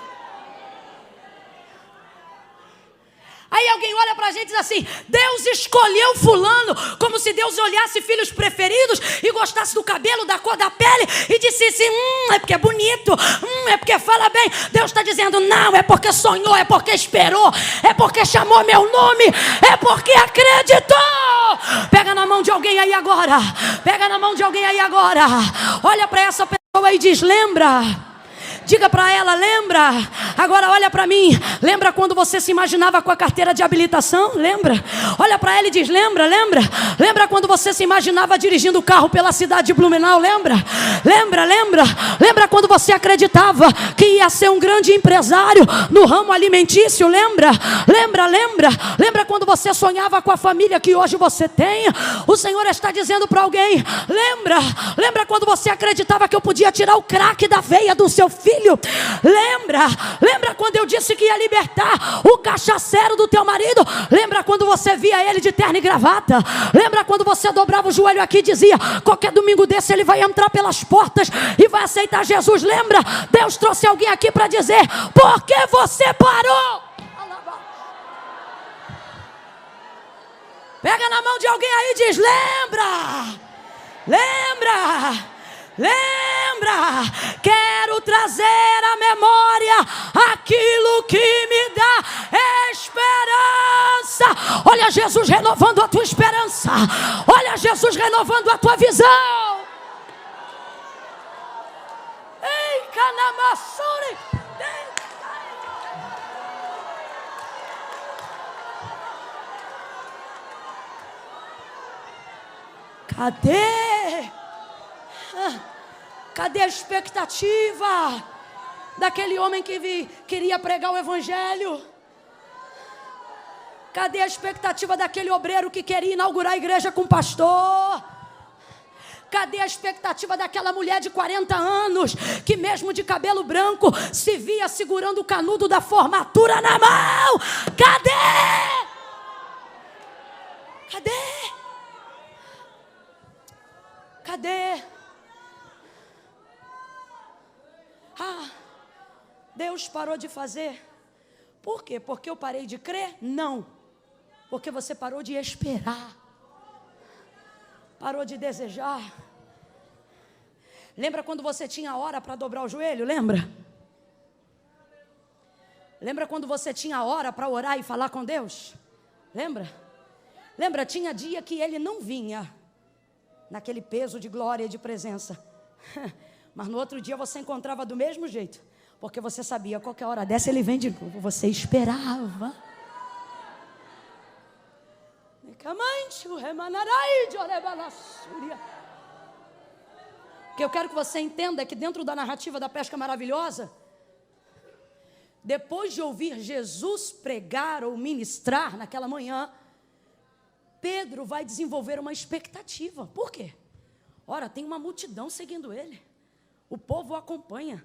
Aí alguém olha pra gente e diz assim, Deus escolheu fulano, como se Deus olhasse filhos preferidos e gostasse do cabelo, da cor da pele e dissesse, é porque é bonito, é porque fala bem. Deus está dizendo, não, é porque sonhou, é porque esperou, é porque chamou meu nome, é porque acreditou. Pega na mão de alguém aí agora, pega na mão de alguém aí agora, olha para essa pessoa e diz, lembra? Diga para ela, lembra? Agora olha para mim. Lembra quando você se imaginava com a carteira de habilitação? Lembra? Olha para ela e diz, lembra? Lembra? Lembra quando você se imaginava dirigindo o carro pela cidade de Blumenau? Lembra? Lembra? Lembra? Lembra quando você acreditava que ia ser um grande empresário no ramo alimentício? Lembra? Lembra? Lembra? Lembra quando você sonhava com a família que hoje você tem? O Senhor está dizendo para alguém, lembra? Lembra quando você acreditava que eu podia tirar o crack da veia do seu filho? Lembra? Lembra quando eu disse que ia libertar o cachaceiro do teu marido? Lembra quando você via ele de terno e gravata? Lembra quando você dobrava o joelho aqui e dizia, qualquer domingo desse ele vai entrar pelas portas e vai aceitar Jesus? Lembra? Deus trouxe alguém aqui para dizer, por que você parou? Pega na mão de alguém aí e diz, lembra? Lembra? Lembra? Quero trazer à memória aquilo que me dá esperança. Olha Jesus renovando a tua esperança. Olha Jesus renovando a tua visão. Ei, Canamassuri. Cadê? Cadê a expectativa daquele homem que queria pregar o evangelho? Cadê a expectativa daquele obreiro que queria inaugurar a igreja com o pastor? Cadê a expectativa daquela mulher de 40 anos que mesmo de cabelo branco se via segurando o canudo da formatura na mão? Cadê? Cadê? Cadê? Deus parou de fazer. Por quê? Porque eu parei de crer? Não. Porque você parou de esperar. Parou de desejar. Lembra quando você tinha hora para dobrar o joelho? Lembra? Lembra quando você tinha hora para orar e falar com Deus? Lembra? Lembra, tinha dia que Ele não vinha naquele peso de glória e de presença. Mas no outro dia você encontrava do mesmo jeito. Porque você sabia, qualquer hora dessa Ele vem de novo. Você esperava. O que eu quero que você entenda é que dentro da narrativa da pesca maravilhosa, depois de ouvir Jesus pregar ou ministrar naquela manhã, Pedro vai desenvolver uma expectativa. Por quê? Ora, tem uma multidão seguindo ele. O povo o acompanha.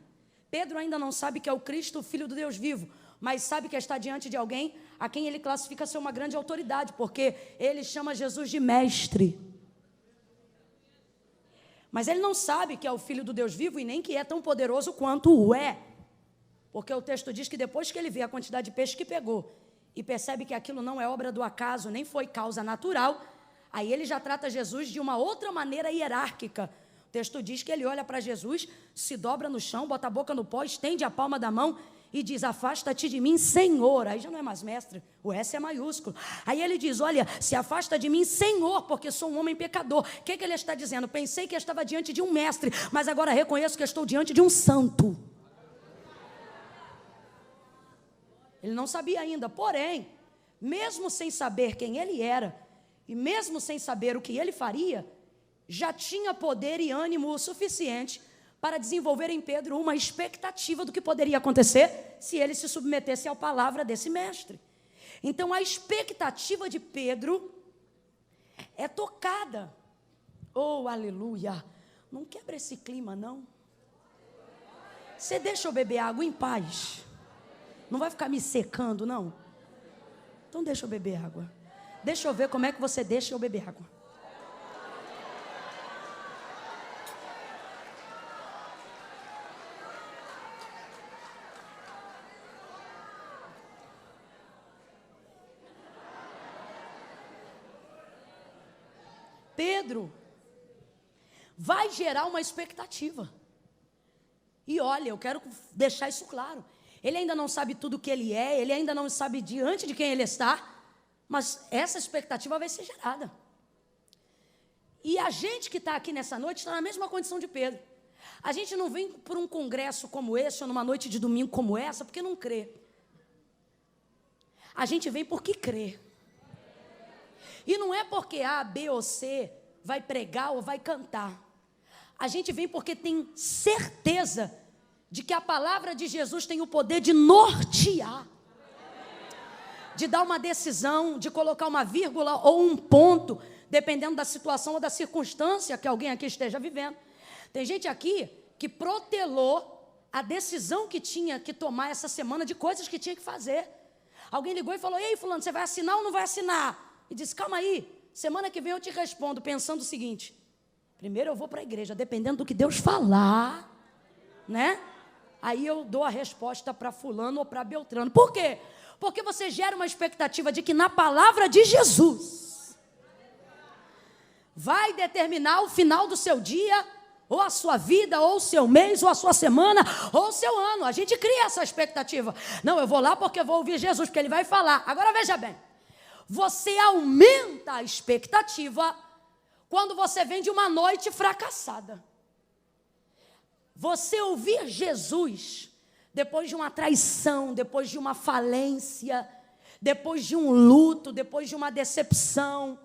Pedro ainda não sabe que é o Cristo, o Filho do Deus vivo, mas sabe que está diante de alguém a quem ele classifica ser uma grande autoridade, porque ele chama Jesus de mestre. Mas ele não sabe que é o Filho do Deus vivo e nem que é tão poderoso quanto o é. Porque o texto diz que depois que ele vê a quantidade de peixe que pegou e percebe que aquilo não é obra do acaso, nem foi causa natural, aí ele já trata Jesus de uma outra maneira hierárquica. O texto diz que ele olha para Jesus, se dobra no chão, bota a boca no pó, estende a palma da mão e diz: afasta-te de mim, Senhor. Aí já não é mais mestre, o S é maiúsculo. Aí ele diz: olha, se afasta de mim, Senhor, porque sou um homem pecador. O que ele está dizendo? Pensei que eu estava diante de um mestre, mas agora reconheço que eu estou diante de um santo. Ele não sabia ainda, porém, mesmo sem saber quem ele era, e mesmo sem saber o que ele faria, já tinha poder e ânimo o suficiente para desenvolver em Pedro uma expectativa do que poderia acontecer se ele se submetesse à palavra desse mestre. Então a expectativa de Pedro é tocada. Oh, aleluia! Não quebra esse clima, não. Você deixa eu beber água em paz. Não vai ficar me secando, não? Então deixa eu beber água. Deixa eu ver como é que você deixa eu beber água. Pedro vai gerar uma expectativa. E olha, eu quero deixar isso claro. Ele ainda não sabe tudo o que ele é, ele ainda não sabe diante de quem ele está, mas essa expectativa vai ser gerada. E a gente que está aqui nessa noite está na mesma condição de Pedro. A gente não vem por um congresso como esse, ou numa noite de domingo como essa, porque não crê. A gente vem porque crê. E não é porque A, B ou C vai pregar ou vai cantar. A gente vem porque tem certeza de que a palavra de Jesus tem o poder de nortear, de dar uma decisão, de colocar uma vírgula ou um ponto, dependendo da situação ou da circunstância que alguém aqui esteja vivendo. Tem gente aqui que protelou a decisão que tinha que tomar essa semana de coisas que tinha que fazer. Alguém ligou e falou: ei, fulano, você vai assinar ou não vai assinar? E disse: calma aí, semana que vem eu te respondo, pensando o seguinte: primeiro eu vou para a igreja, dependendo do que Deus falar, né? Aí eu dou a resposta para fulano ou para Beltrano. Por quê? Porque você gera uma expectativa de que na palavra de Jesus vai determinar o final do seu dia, ou a sua vida, ou o seu mês, ou a sua semana, ou o seu ano. A gente cria essa expectativa. Não, eu vou lá porque vou ouvir Jesus, porque ele vai falar. Agora veja bem, você aumenta a expectativa quando você vem de uma noite fracassada. Você ouvir Jesus depois de uma traição, depois de uma falência, depois de um luto, depois de uma decepção,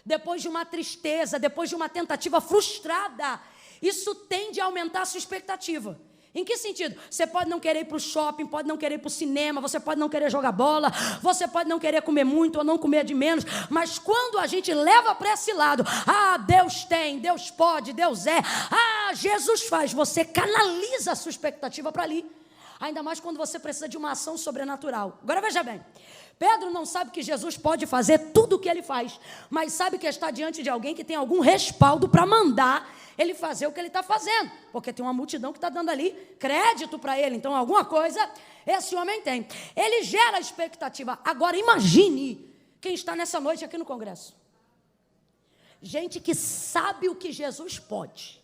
depois de uma tristeza, depois de uma tentativa frustrada, isso tende a aumentar a sua expectativa. Em que sentido? Você pode não querer ir para o shopping, pode não querer ir para o cinema, você pode não querer jogar bola, você pode não querer comer muito ou não comer de menos, mas quando a gente leva para esse lado, Deus tem, Deus pode, Deus é, Jesus faz, você canaliza a sua expectativa para ali. Ainda mais quando você precisa de uma ação sobrenatural. Agora veja bem, Pedro não sabe que Jesus pode fazer tudo o que ele faz, mas sabe que está diante de alguém que tem algum respaldo para mandar ele fazer o que ele está fazendo, porque tem uma multidão que está dando ali crédito para ele, então alguma coisa esse homem tem. Ele gera expectativa. Agora imagine quem está nessa noite aqui no congresso. Gente que sabe o que Jesus pode.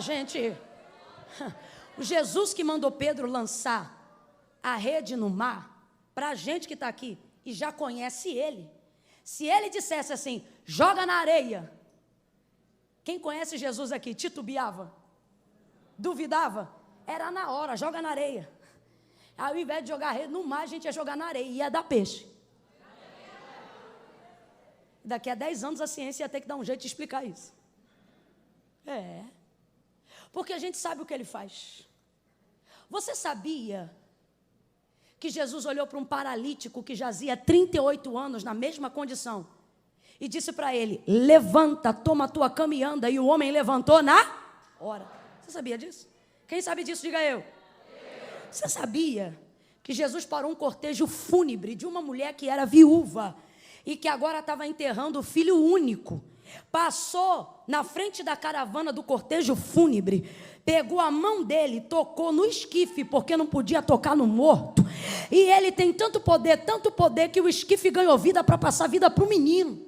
Gente... O Jesus que mandou Pedro lançar a rede no mar, para a gente que está aqui e já conhece ele, se ele dissesse assim, joga na areia, quem conhece Jesus aqui titubeava, duvidava, era na hora, joga na areia. Ao invés de jogar a rede no mar, a gente ia jogar na areia e ia dar peixe. Daqui a 10 anos a ciência ia ter que dar um jeito de explicar isso. Porque a gente sabe o que ele faz. Você sabia que Jesus olhou para um paralítico que jazia 38 anos na mesma condição e disse para ele, levanta, toma a tua cama e anda, e o homem levantou na hora. Você sabia disso? Quem sabe disso, diga eu. Você sabia que Jesus parou um cortejo fúnebre de uma mulher que era viúva e que agora estava enterrando o filho único? Passou na frente da caravana do cortejo fúnebre, pegou a mão dele, tocou no esquife, porque não podia tocar no morto, e ele tem tanto poder que o esquife ganhou vida para passar vida para o menino.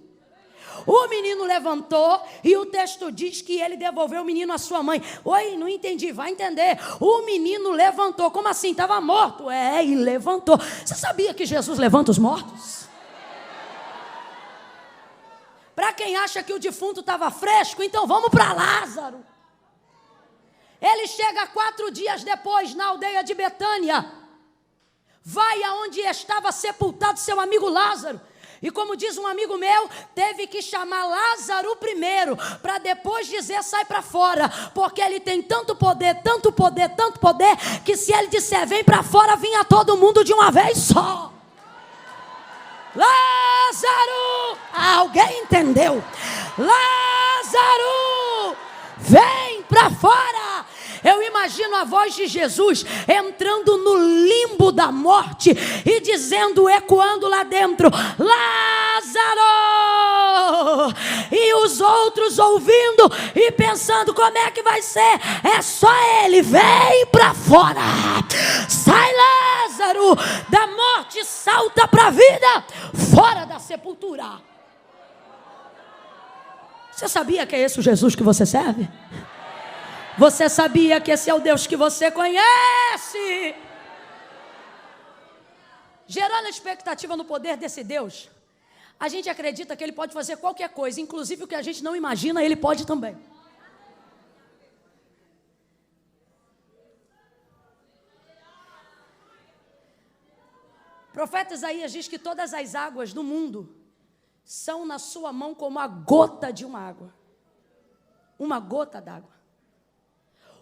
O menino levantou e o texto diz que ele devolveu o menino à sua mãe. Oi, não entendi, vai entender. O menino levantou, como assim? Estava morto? E levantou. Você sabia que Jesus levanta os mortos? Para quem acha que o defunto estava fresco, então vamos para Lázaro. Ele chega 4 dias depois na aldeia de Betânia. Vai aonde estava sepultado seu amigo Lázaro. E como diz um amigo meu, teve que chamar Lázaro primeiro, para depois dizer sai para fora. Porque ele tem tanto poder, que se ele disser vem para fora, vinha todo mundo de uma vez só. Lázaro! Alguém entendeu? Lázaro! Vem para fora! Eu imagino a voz de Jesus entrando no limbo da morte e dizendo, ecoando lá dentro, Lázaro! E os outros ouvindo e pensando, como é que vai ser? É só ele, vem para fora! Sai, Lázaro! Da morte salta para a vida, fora da sepultura. Você sabia que é esse o Jesus que você serve? Você sabia que esse é o Deus que você conhece? Gerando expectativa no poder desse Deus, a gente acredita que Ele pode fazer qualquer coisa, inclusive o que a gente não imagina, Ele pode também. O profeta Isaías diz que todas as águas do mundo são na sua mão como a gota de uma água. Uma gota d'água.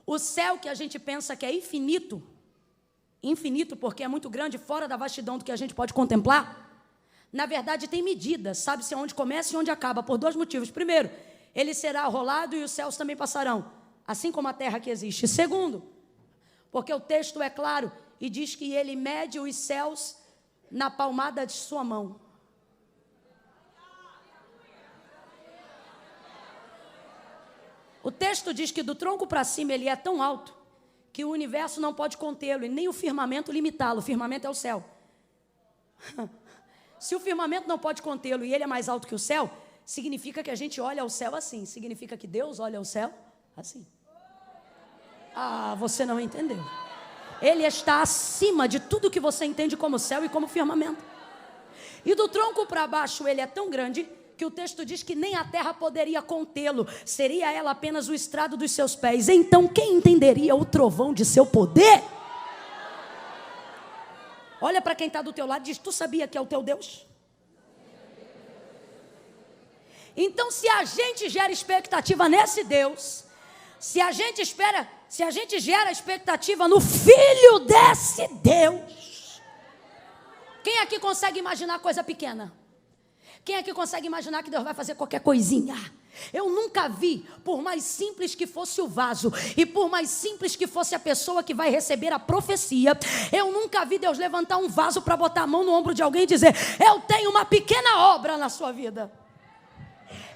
O céu que a gente pensa que é infinito, infinito porque é muito grande, fora da vastidão do que a gente pode contemplar, na verdade tem medidas, sabe-se onde começa e onde acaba, por 2 motivos. Primeiro, ele será rolado e os céus também passarão, assim como a terra que existe. Segundo, porque o texto é claro e diz que ele mede os céus na palmada de sua mão. O texto diz que do tronco para cima ele é tão alto que o universo não pode contê-lo e nem o firmamento limitá-lo. O firmamento é o céu. Se o firmamento não pode contê-lo e ele é mais alto que o céu, significa que a gente olha ao céu assim. Significa que Deus olha ao céu Assim. Ah, você não entendeu. Ele está acima de tudo que você entende como céu e como firmamento. E do tronco para baixo ele é tão grande que o texto diz que nem a terra poderia contê-lo. Seria ela apenas o estrado dos seus pés. Então quem entenderia o trovão de seu poder? Olha para quem está do teu lado e diz: tu sabia que é o teu Deus? Então se a gente gera expectativa nesse Deus, se a gente gera expectativa no Filho desse Deus, quem aqui consegue imaginar coisa pequena? Quem aqui consegue imaginar que Deus vai fazer qualquer coisinha? Eu nunca vi, por mais simples que fosse o vaso, e por mais simples que fosse a pessoa que vai receber a profecia, eu nunca vi Deus levantar um vaso para botar a mão no ombro de alguém e dizer: eu tenho uma pequena obra na sua vida.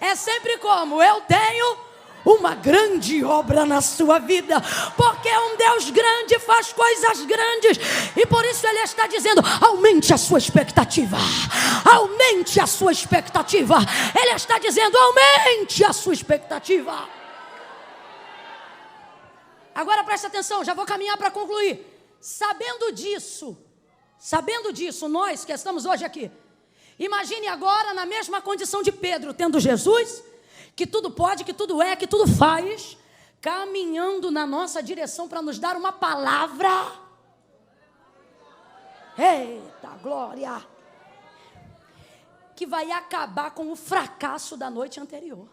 É sempre como: eu tenho uma grande obra na sua vida, porque um Deus grande faz coisas grandes, e por isso Ele está dizendo: aumente a sua expectativa, aumente a sua expectativa. Ele está dizendo: aumente a sua expectativa. Agora presta atenção, já vou caminhar para concluir. Sabendo disso, nós que estamos hoje aqui, imagine agora na mesma condição de Pedro, tendo Jesus, que tudo pode, que tudo é, que tudo faz, caminhando na nossa direção para nos dar uma palavra. Eita glória! Que vai acabar com o fracasso da noite anterior.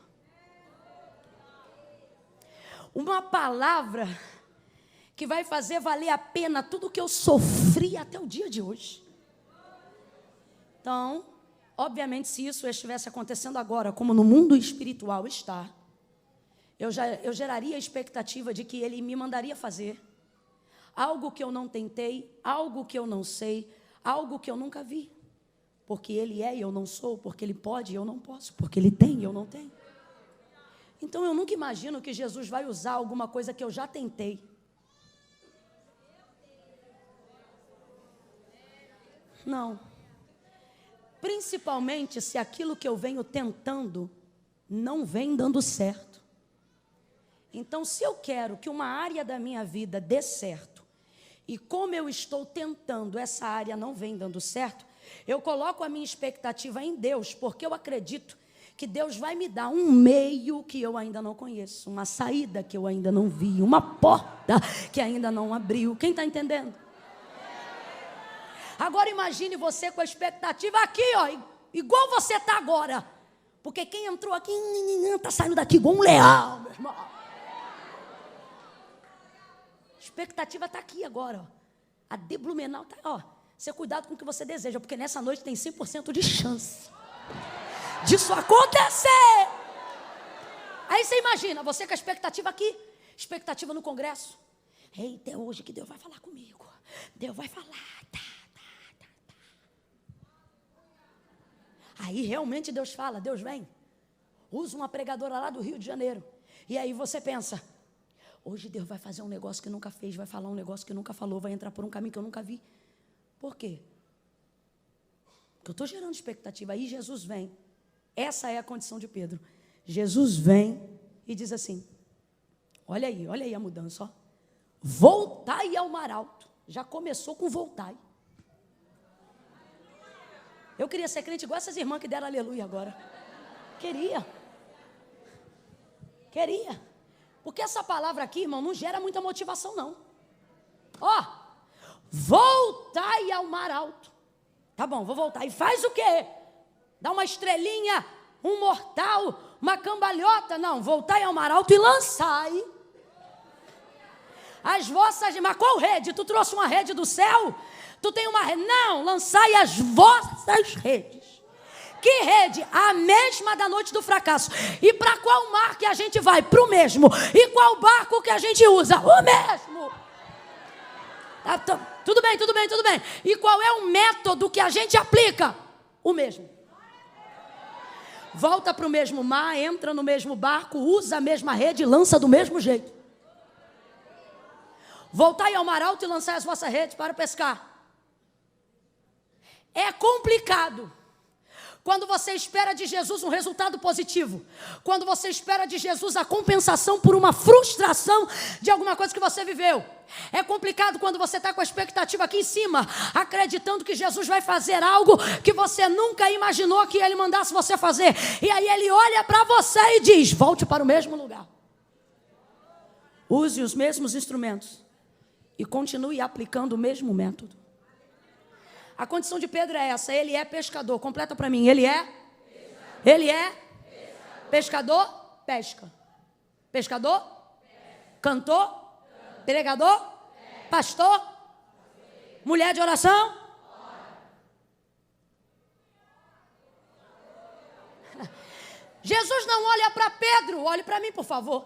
Uma palavra que vai fazer valer a pena tudo que eu sofri até o dia de hoje. Então, obviamente, se isso estivesse acontecendo agora, como no mundo espiritual está, eu geraria a expectativa de que Ele me mandaria fazer algo que eu não tentei, algo que eu não sei, algo que eu nunca vi. Porque Ele é e eu não sou, porque Ele pode e eu não posso, porque Ele tem e eu não tenho. Então eu nunca imagino que Jesus vai usar alguma coisa que eu já tentei. Não. Principalmente se aquilo que eu venho tentando não vem dando certo. Então, se eu quero que uma área da minha vida dê certo, e como eu estou tentando, essa área não vem dando certo, eu coloco a minha expectativa em Deus, porque eu acredito que Deus vai me dar um meio que eu ainda não conheço, uma saída que eu ainda não vi, uma porta que ainda não abriu. Quem está entendendo? Agora imagine você com a expectativa aqui, ó, igual você está agora. Porque quem entrou aqui está saindo daqui igual um leão, meu irmão. A expectativa está aqui agora, ó. A deblumenal está, ó. Você cuidado com o que você deseja, porque nessa noite tem 100% de chance disso acontecer. Aí você imagina, você com a expectativa aqui, expectativa no congresso. Eita, é hoje que Deus vai falar comigo. Deus vai falar, tá. Aí realmente Deus fala, Deus vem. Usa uma pregadora lá do Rio de Janeiro. E aí você pensa: hoje Deus vai fazer um negócio que nunca fez, vai falar um negócio que nunca falou, vai entrar por um caminho que eu nunca vi. Por quê? Porque eu estou gerando expectativa. Aí Jesus vem. Essa é a condição de Pedro. Jesus vem e diz assim: olha aí a mudança, ó. Voltai ao mar alto. Já começou com voltai. Eu queria ser crente igual essas irmãs que deram aleluia agora. Queria. Porque essa palavra aqui, irmão, não gera muita motivação, não. Ó, voltai ao mar alto. Tá bom, vou voltar. E faz o quê? Dá uma estrelinha, um mortal, uma cambalhota? Não, voltai ao mar alto e lançai as vossas... Mas qual rede? Tu trouxe uma rede do céu? Tu tem uma rede? Não, lançai as vossas redes. Que rede? A mesma da noite do fracasso. E para qual mar que a gente vai? Para o mesmo. E qual barco que a gente usa? O mesmo. Tudo bem. E qual é o método que a gente aplica? O mesmo. Volta para o mesmo mar, entra no mesmo barco, usa a mesma rede e lança do mesmo jeito. Voltai ao mar alto e lançai as vossas redes para pescar. É complicado, Quando você espera de Jesus um resultado positivo, quando você espera de Jesus a compensação por uma frustração de alguma coisa que você viveu, é complicado quando você está com a expectativa aqui em cima, acreditando que Jesus vai fazer algo que você nunca imaginou que Ele mandasse você fazer, e aí Ele olha para você e diz: volte para o mesmo lugar, use os mesmos instrumentos e continue aplicando o mesmo método. A condição de Pedro é essa: ele é pescador. Completa para mim. Ele é? Pescador? Pesca. Pescador? Cantor? Pregador? Pastor? Mulher de oração? Jesus não olha para Pedro, olhe para mim, por favor.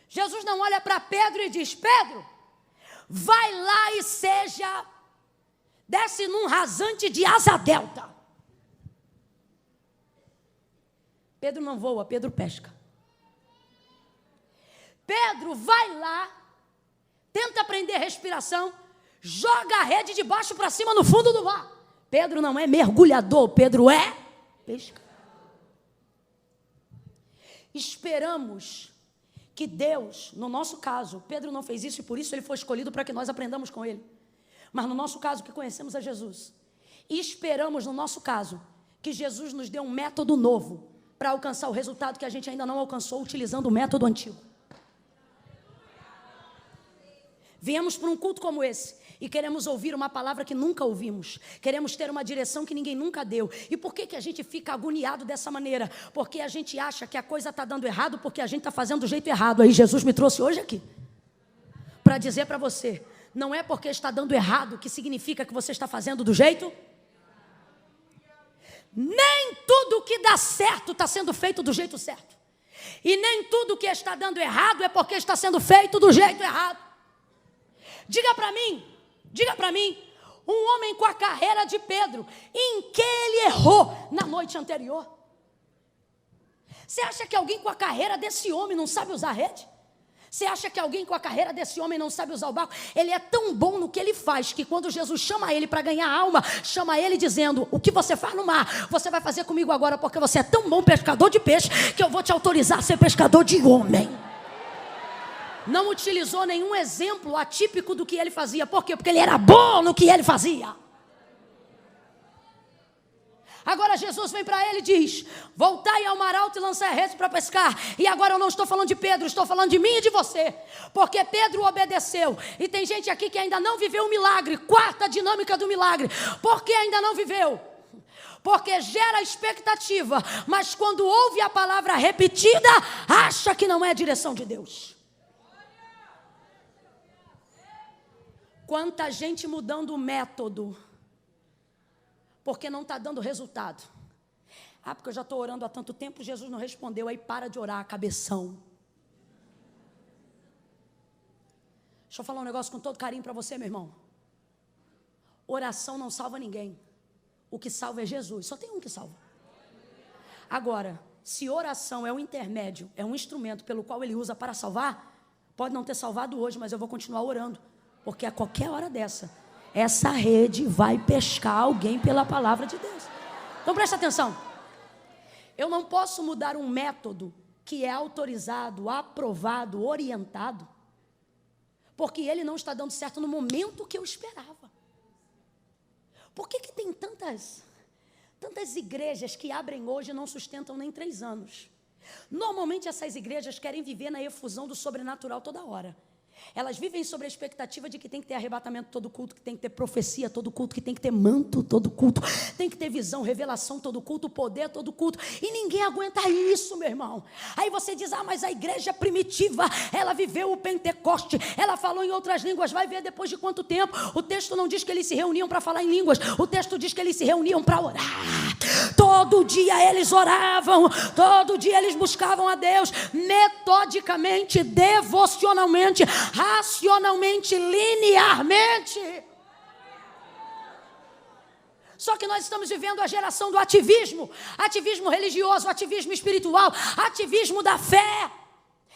Jesus não olha para Pedro e diz: Pedro, vai lá e desce num rasante de asa delta. Pedro não voa, Pedro pesca. Pedro vai lá, tenta aprender respiração, joga a rede de baixo para cima no fundo do mar. Pedro não é mergulhador, Pedro é pescador. Esperamos que Deus, no nosso caso, Pedro não fez isso e por isso ele foi escolhido para que nós aprendamos com ele. Mas no nosso caso, que conhecemos a Jesus, e esperamos, no nosso caso, que Jesus nos dê um método novo para alcançar o resultado que a gente ainda não alcançou utilizando o método antigo. Viemos para um culto como esse e queremos ouvir uma palavra que nunca ouvimos. Queremos ter uma direção que ninguém nunca deu. E por que a gente fica agoniado dessa maneira? Porque a gente acha que a coisa está dando errado porque a gente está fazendo do jeito errado. Aí Jesus me trouxe hoje aqui para dizer para você: não é porque está dando errado que significa que você está fazendo do jeito. Nem tudo que dá certo está sendo feito do jeito certo. E nem tudo que está dando errado é porque está sendo feito do jeito errado. Diga para mim, um homem com a carreira de Pedro, em que ele errou na noite anterior? Você acha que alguém com a carreira desse homem não sabe usar rede? Você acha que alguém com a carreira desse homem não sabe usar o barco? Ele é tão bom no que ele faz, que quando Jesus chama ele para ganhar alma, chama ele dizendo: o que você faz no mar, você vai fazer comigo agora, porque você é tão bom pescador de peixe, que eu vou te autorizar a ser pescador de homem. Não utilizou nenhum exemplo atípico do que ele fazia. Por quê? Porque ele era bom no que ele fazia. Agora Jesus vem para ele e diz: voltai ao mar alto e lançai a rede para pescar. E agora eu não estou falando de Pedro, estou falando de mim e de você. Porque Pedro obedeceu. E tem gente aqui que ainda não viveu o milagre. Quarta dinâmica do milagre. Por que ainda não viveu? Porque gera expectativa, mas quando ouve a palavra repetida, acha que não é a direção de Deus. Quanta gente mudando o método porque não está dando resultado. Ah, porque eu já estou orando há tanto tempo, Jesus não respondeu. Aí para de orar, cabeção. Deixa eu falar um negócio com todo carinho para você, meu irmão. Oração não salva ninguém. O que salva é Jesus. Só tem um que salva. Agora, se oração é um intermédio, é um instrumento pelo qual ele usa para salvar, pode não ter salvado hoje, mas eu vou continuar orando. Porque a qualquer hora dessa, essa rede vai pescar alguém pela palavra de Deus. Então presta atenção. Eu não posso mudar um método que é autorizado, aprovado, orientado, porque ele não está dando certo no momento que eu esperava. Por que tem tantas igrejas que abrem hoje e não sustentam nem 3 anos? Normalmente essas igrejas querem viver na efusão do sobrenatural toda hora. Elas vivem sobre a expectativa de que tem que ter arrebatamento todo culto, que tem que ter profecia todo culto, que tem que ter manto todo culto, tem que ter visão, revelação todo culto, poder todo culto, e ninguém aguenta isso, meu irmão. Aí você diz: ah, mas a igreja primitiva, ela viveu o Pentecoste, ela falou em outras línguas. Vai ver depois de quanto tempo. O texto não diz que eles se reuniam para falar em línguas, o texto diz que eles se reuniam para orar. Todo dia eles oravam, todo dia eles buscavam a Deus, metodicamente, devocionalmente, racionalmente, linearmente. Só que nós estamos vivendo a geração do ativismo religioso, ativismo espiritual, ativismo da fé.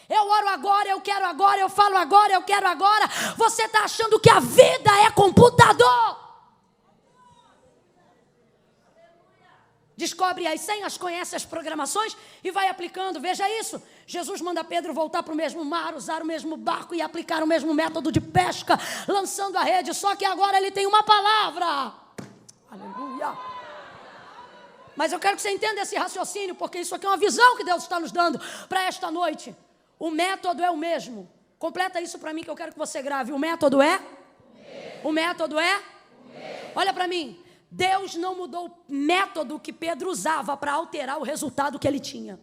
Eu oro agora, eu quero agora, eu falo agora, eu quero agora. Você está achando que a vida é computador? descobre as senhas, conhece as programações e vai aplicando. Veja isso, Jesus manda Pedro voltar para o mesmo mar, usar o mesmo barco e aplicar o mesmo método de pesca, lançando a rede, só que agora ele tem uma palavra. Aleluia. Mas eu quero que você entenda esse raciocínio, porque isso aqui é uma visão que Deus está nos dando para esta noite. O método é o mesmo. Completa isso para mim que eu quero que você grave. O método é? O método é? Olha para mim. Deus não mudou o método que Pedro usava para alterar o resultado que ele tinha.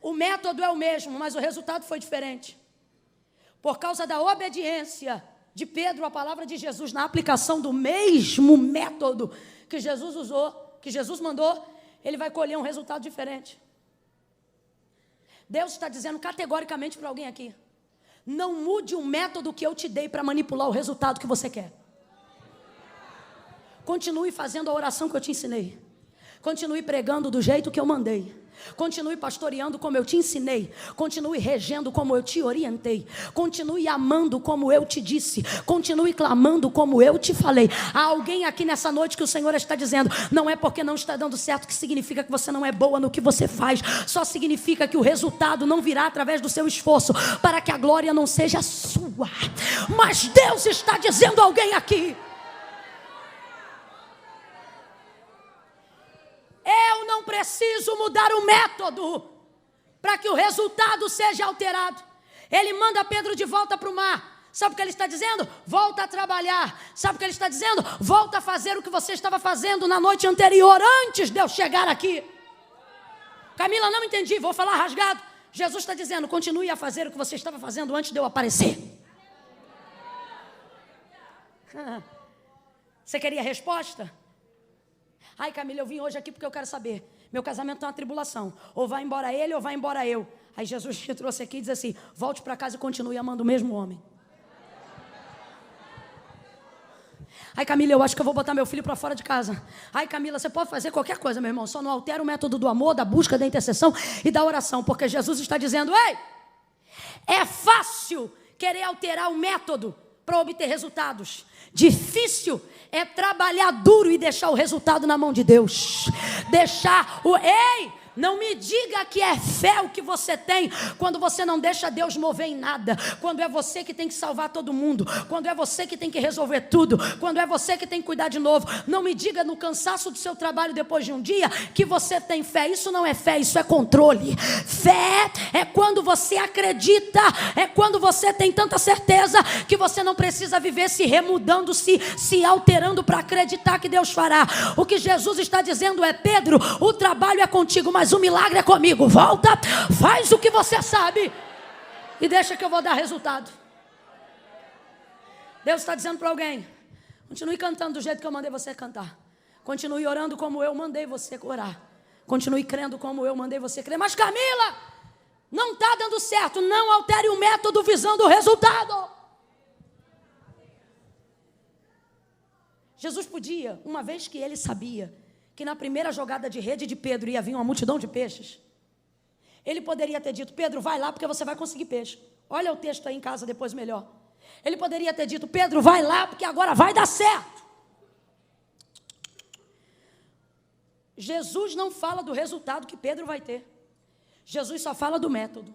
O método é o mesmo, mas o resultado foi diferente. Por causa da obediência de Pedro à palavra de Jesus, na aplicação do mesmo método que Jesus usou, que Jesus mandou, ele vai colher um resultado diferente. Deus está dizendo categoricamente para alguém aqui: não mude o método que eu te dei para manipular o resultado que você quer. Continue fazendo a oração que eu te ensinei. Continue pregando do jeito que eu mandei. Continue pastoreando como eu te ensinei. Continue regendo como eu te orientei. Continue amando como eu te disse. Continue clamando como eu te falei. Há alguém aqui nessa noite que o Senhor está dizendo: não é porque não está dando certo que significa que você não é boa no que você faz. Só significa que o resultado não virá através do seu esforço, para que a glória não seja sua. Mas Deus está dizendo a alguém aqui: eu não preciso mudar o método para que o resultado seja alterado. Ele manda Pedro de volta para o mar. Sabe o que ele está dizendo? Volta a trabalhar. Sabe o que ele está dizendo? Volta a fazer o que você estava fazendo na noite anterior, antes de eu chegar aqui. Camila, não entendi, vou falar rasgado. Jesus está dizendo: continue a fazer o que você estava fazendo antes de eu aparecer. Você queria resposta? Ai, Camila, eu vim hoje aqui porque eu quero saber. Meu casamento está uma tribulação. Ou vai embora ele ou vai embora eu. Aí Jesus te trouxe aqui e diz assim: volte para casa e continue amando o mesmo homem. Ai, Camila, eu acho que eu vou botar meu filho para fora de casa. Ai, Camila, você pode fazer qualquer coisa, meu irmão. Só não altera o método do amor, da busca, da intercessão e da oração. Porque Jesus está dizendo: ei, é fácil querer alterar o método para obter resultados. Difícil é trabalhar duro e deixar o resultado na mão de Deus. Não me diga que é fé o que você tem, quando você não deixa Deus mover em nada, quando é você que tem que salvar todo mundo, quando é você que tem que resolver tudo, quando é você que tem que cuidar de novo. Não me diga no cansaço do seu trabalho depois de um dia que você tem fé. Isso não é fé, isso é controle. Fé é quando você acredita, é quando você tem tanta certeza que você não precisa viver se remudando, se alterando para acreditar que Deus fará. O que Jesus está dizendo é: Pedro, o trabalho é contigo, mas o milagre é comigo. Volta, faz o que você sabe e deixa que eu vou dar resultado. Deus está dizendo para alguém: continue cantando do jeito que eu mandei você cantar. Continue orando como eu mandei você orar. Continue crendo como eu mandei você crer. Mas Camila, não está dando certo. Não altere o método visando o resultado. Jesus podia, uma vez que ele sabia que na primeira jogada de rede de Pedro ia vir uma multidão de peixes, ele poderia ter dito: Pedro, vai lá porque você vai conseguir peixe. Olha o texto aí em casa depois melhor. Ele poderia ter dito: Pedro, vai lá porque agora vai dar certo. Jesus não fala do resultado que Pedro vai ter. Jesus só fala do método.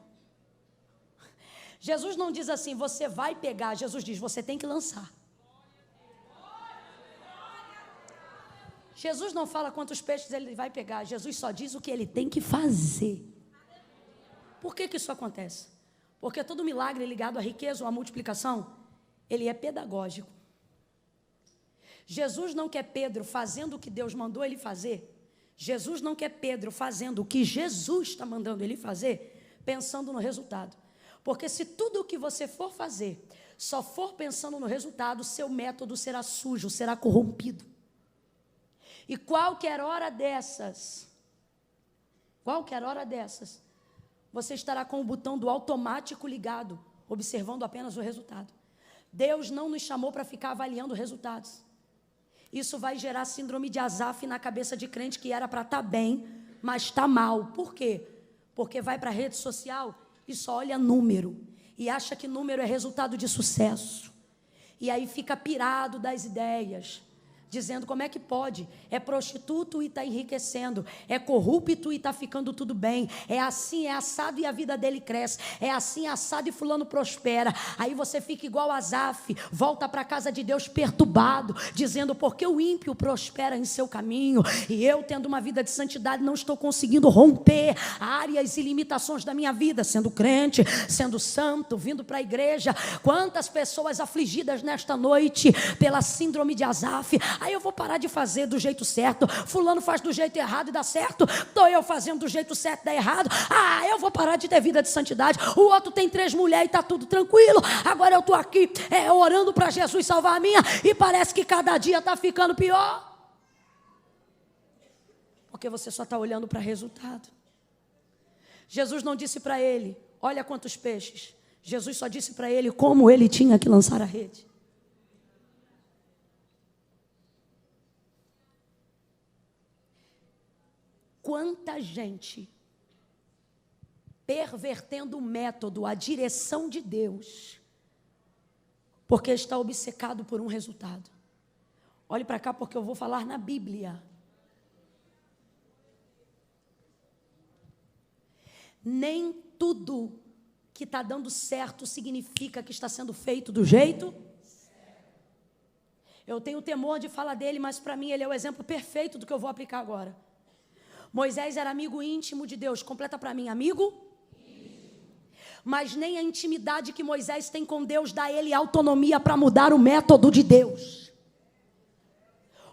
Jesus não diz assim: você vai pegar. Jesus diz: você tem que lançar. Jesus não fala quantos peixes ele vai pegar. Jesus só diz o que ele tem que fazer. Por que isso acontece? Porque todo milagre ligado à riqueza ou à multiplicação, ele é pedagógico. Jesus não quer Pedro fazendo o que Deus mandou ele fazer. Jesus não quer Pedro fazendo o que Jesus está mandando ele fazer, pensando no resultado. Porque se tudo o que você for fazer só for pensando no resultado, seu método será sujo, será corrompido. E qualquer hora dessas, você estará com o botão do automático ligado, observando apenas o resultado. Deus não nos chamou para ficar avaliando resultados. Isso vai gerar síndrome de Asaf na cabeça de crente que era para estar bem, mas está mal. Por quê? Porque vai para a rede social e só olha número, e acha que número é resultado de sucesso. E aí fica pirado das ideias, dizendo como é que pode, é prostituto e está enriquecendo, é corrupto e está ficando tudo bem, é assim, é assado e a vida dele cresce, é assim, assado e fulano prospera. Aí você fica igual Asaf, volta para a casa de Deus perturbado, dizendo porque o ímpio prospera em seu caminho, e eu tendo uma vida de santidade não estou conseguindo romper áreas e limitações da minha vida, sendo crente, sendo santo, vindo para a igreja. Quantas pessoas afligidas nesta noite pela síndrome de Asaf. Aí eu vou parar de fazer do jeito certo, fulano faz do jeito errado e dá certo, estou eu fazendo do jeito certo e dá errado. Eu vou parar de ter vida de santidade, o outro tem 3 mulheres e está tudo tranquilo, agora eu estou aqui orando para Jesus salvar a minha, e parece que cada dia está ficando pior, porque você só está olhando para resultado. Jesus não disse para ele, olha quantos peixes. Jesus só disse para ele como ele tinha que lançar a rede. Quanta gente pervertendo o método, a direção de Deus, porque está obcecado por um resultado. Olhe para cá porque eu vou falar na Bíblia. Nem tudo que está dando certo significa que está sendo feito do jeito certo. Eu tenho temor de falar dele, mas para mim ele é o exemplo perfeito do que eu vou aplicar agora. Moisés era amigo íntimo de Deus. Completa para mim, amigo? Mas nem a intimidade que Moisés tem com Deus dá a ele autonomia para mudar o método de Deus.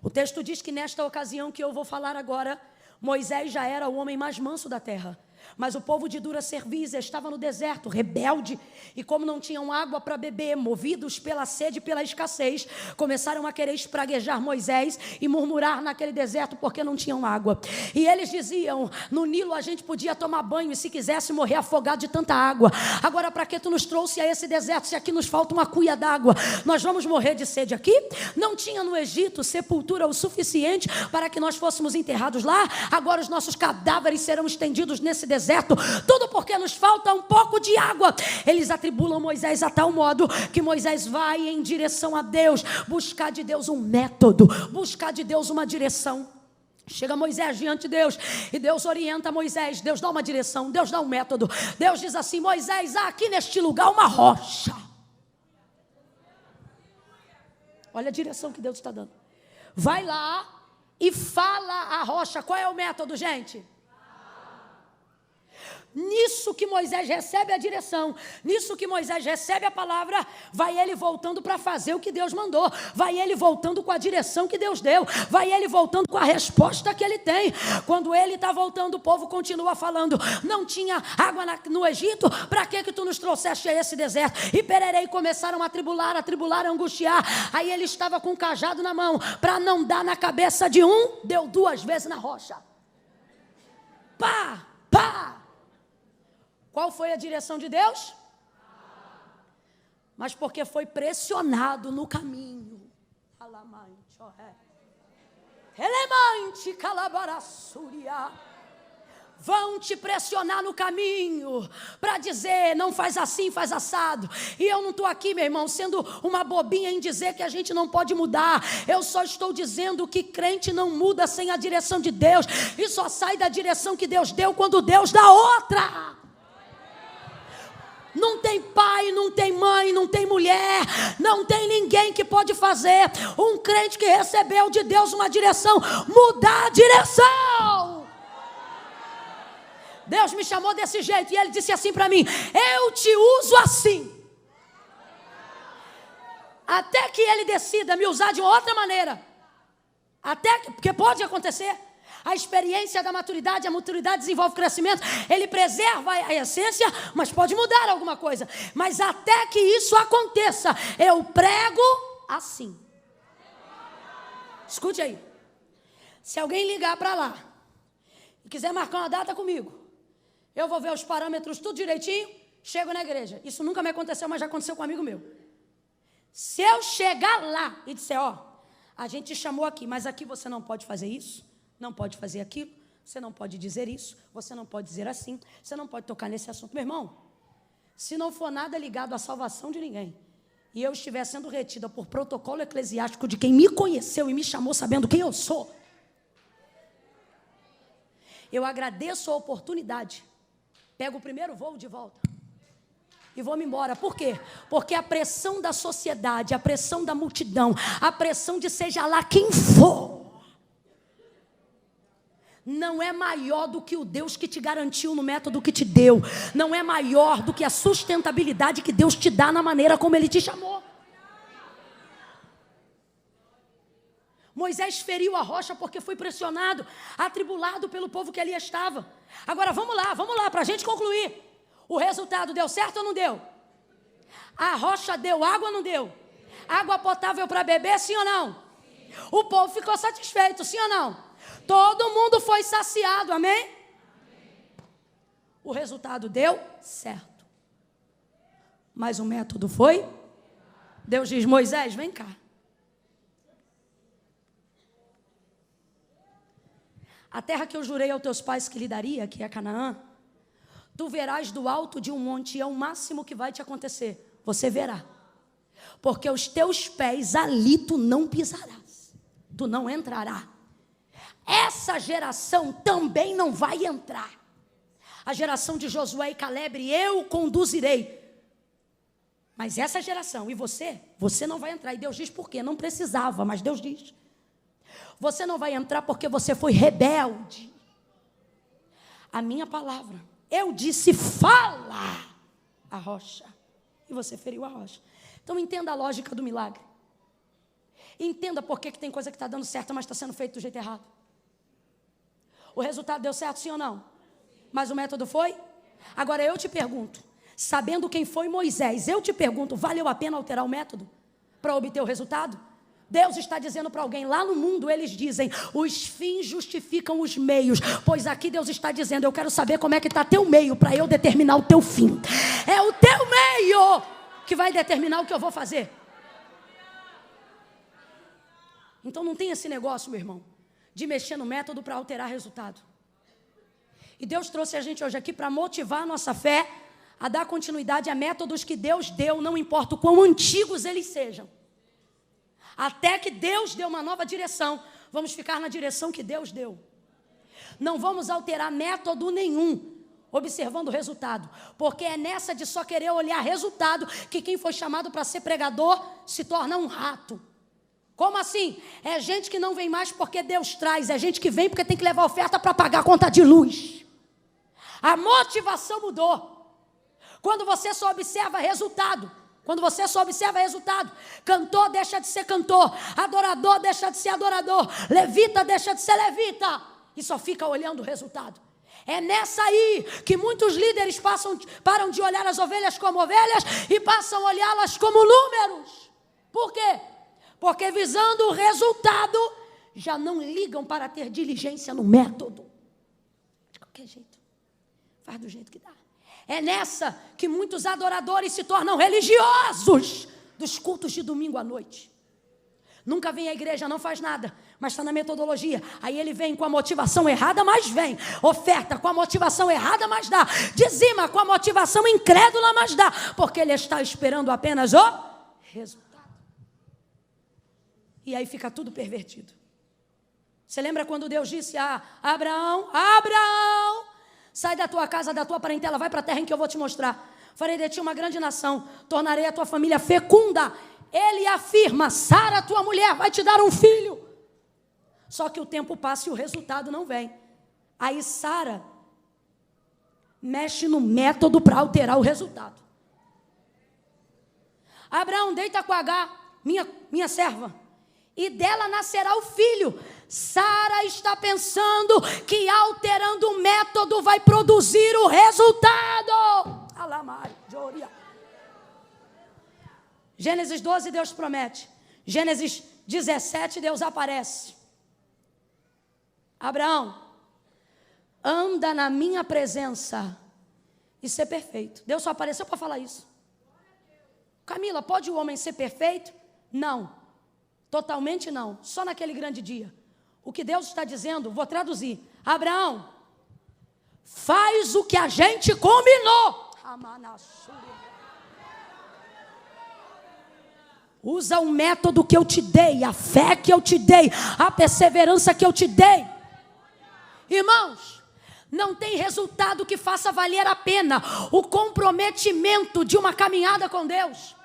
O texto diz que nesta ocasião que eu vou falar agora, Moisés já era o homem mais manso da terra. Mas o povo de dura cerviz estava no deserto, rebelde, e como não tinham água para beber, movidos pela sede e pela escassez, começaram a querer espraguejar Moisés e murmurar naquele deserto porque não tinham água. E eles diziam, no Nilo a gente podia tomar banho e se quisesse morrer afogado de tanta água. Agora para que tu nos trouxe a esse deserto se aqui nos falta uma cuia d'água? Nós vamos morrer de sede aqui? Não tinha no Egito sepultura o suficiente para que nós fôssemos enterrados lá? Agora os nossos cadáveres serão estendidos nesse deserto, tudo porque nos falta um pouco de água. Eles atribulam Moisés a tal modo que Moisés vai em direção a Deus, buscar de Deus um método, buscar de Deus uma direção. Chega Moisés diante de Deus e Deus orienta Moisés, Deus dá uma direção, Deus dá um método. Deus diz assim, Moisés, há aqui neste lugar uma rocha. Olha a direção que Deus está dando. Vai lá e fala a rocha. Qual é o método, gente? Nisso que Moisés recebe a direção, nisso que Moisés recebe a palavra, vai ele voltando para fazer o que Deus mandou, vai ele voltando com a direção que Deus deu, vai ele voltando com a resposta que ele tem. Quando ele está voltando, o povo continua falando, não tinha água no Egito, para que tu nos trouxeste a esse deserto? E pererei, começaram a tribular, a angustiar. Aí ele estava com um cajado na mão, para não dar na cabeça de um, deu 2 vezes na rocha. Pá, pá. Qual foi a direção de Deus? Mas porque foi pressionado no caminho. Vão te pressionar no caminho para dizer, não faz assim, faz assado. E eu não estou aqui, meu irmão, sendo uma bobinha em dizer que a gente não pode mudar. Eu só estou dizendo que crente não muda sem a direção de Deus. E só sai da direção que Deus deu quando Deus dá outra. Não tem pai, não tem mãe, não tem mulher, não tem ninguém que pode fazer um crente que recebeu de Deus uma direção, mudar a direção. Deus me chamou desse jeito e Ele disse assim para mim, eu te uso assim. Até que Ele decida me usar de outra maneira. Porque pode acontecer. A experiência da maturidade, a maturidade desenvolve crescimento. Ele preserva a essência, mas pode mudar alguma coisa. Mas até que isso aconteça, eu prego assim. Escute aí. Se alguém ligar para lá e quiser marcar uma data comigo, eu vou ver os parâmetros tudo direitinho, chego na igreja. Isso nunca me aconteceu, mas já aconteceu com um amigo meu. Se eu chegar lá e disser, a gente te chamou aqui, mas aqui você não pode fazer isso, não pode fazer aquilo, você não pode dizer isso, você não pode dizer assim, você não pode tocar nesse assunto. Meu irmão, se não for nada ligado à salvação de ninguém, e eu estiver sendo retida por protocolo eclesiástico de quem me conheceu e me chamou sabendo quem eu sou, eu agradeço a oportunidade, pego o primeiro voo de volta e vou-me embora. Por quê? Porque a pressão da sociedade, a pressão da multidão, a pressão de seja lá quem for, não é maior do que o Deus que te garantiu no método que te deu. Não é maior do que a sustentabilidade que Deus te dá na maneira como Ele te chamou. Moisés feriu a rocha porque foi pressionado, atribulado pelo povo que ali estava. Agora vamos lá, para a gente concluir. O resultado deu certo ou não deu? A rocha deu água ou não deu? Água potável para beber, sim ou não? O povo ficou satisfeito, sim ou não? Todo mundo foi saciado, amém? O resultado deu certo. Mas o método foi? Deus diz, Moisés, vem cá. A terra que eu jurei aos teus pais que lhe daria, que é Canaã, tu verás do alto de um monte, e é o máximo que vai te acontecer. Você verá. Porque os teus pés ali tu não pisarás. Tu não entrarás. Essa geração também não vai entrar. A geração de Josué e Caleb, eu conduzirei. Mas essa geração, e você não vai entrar. E Deus diz por quê? Não precisava, mas Deus diz. Você não vai entrar porque você foi rebelde. A minha palavra, eu disse, fala a rocha. E você feriu a rocha. Então entenda a lógica do milagre. Entenda por que tem coisa que está dando certo, mas está sendo feito do jeito errado. O resultado deu certo, sim ou não? Mas o método foi? Agora eu te pergunto, sabendo quem foi Moisés, eu te pergunto, valeu a pena alterar o método para obter o resultado? Deus está dizendo para alguém, lá no mundo eles dizem, os fins justificam os meios, pois aqui Deus está dizendo, eu quero saber como é que está teu meio para eu determinar o teu fim. É o teu meio que vai determinar o que eu vou fazer. Então não tem esse negócio, meu irmão, de mexer no método para alterar resultado. E Deus trouxe a gente hoje aqui para motivar a nossa fé a dar continuidade a métodos que Deus deu, não importa o quão antigos eles sejam. Até que Deus deu uma nova direção, vamos ficar na direção que Deus deu. Não vamos alterar método nenhum, observando o resultado. Porque é nessa de só querer olhar resultado que quem foi chamado para ser pregador se torna um rato. Como assim? É gente que não vem mais porque Deus traz, é gente que vem porque tem que levar oferta para pagar a conta de luz. A motivação mudou. Quando você só observa resultado, cantor deixa de ser cantor, adorador deixa de ser adorador, levita deixa de ser levita, e só fica olhando o resultado. É nessa aí que muitos líderes param de olhar as ovelhas como ovelhas e passam a olhá-las como números. Por quê? Porque visando o resultado, já não ligam para ter diligência no método. De qualquer jeito, faz do jeito que dá. É nessa que muitos adoradores se tornam religiosos dos cultos de domingo à noite. Nunca vem à igreja, não faz nada, mas está na metodologia. Aí ele vem com a motivação errada, mas vem. Oferta com a motivação errada, mas dá. Dizima com a motivação incrédula, mas dá. Porque ele está esperando apenas o resultado. E aí fica tudo pervertido. Você lembra quando Deus disse a Abraão, Abraão, sai da tua casa, da tua parentela, vai para a terra em que eu vou te mostrar. Farei de ti uma grande nação, tornarei a tua família fecunda. Ele afirma, Sara, tua mulher, vai te dar um filho. Só que o tempo passa e o resultado não vem. Aí Sara mexe no método para alterar o resultado. Abraão, deita com Agar, minha serva, e dela nascerá o filho. Sara está pensando que alterando o método vai produzir o resultado. Gênesis 12, Deus promete. Gênesis 17, Deus aparece. Abraão, anda na minha presença e ser perfeito. Deus só apareceu para falar isso. Camila, pode o homem ser perfeito? Não. Totalmente não, só naquele grande dia. O que Deus está dizendo, vou traduzir. Abraão, faz o que a gente combinou. Usa o método que eu te dei, a fé que eu te dei, a perseverança que eu te dei. Irmãos, não tem resultado que faça valer a pena o comprometimento de uma caminhada com Deus.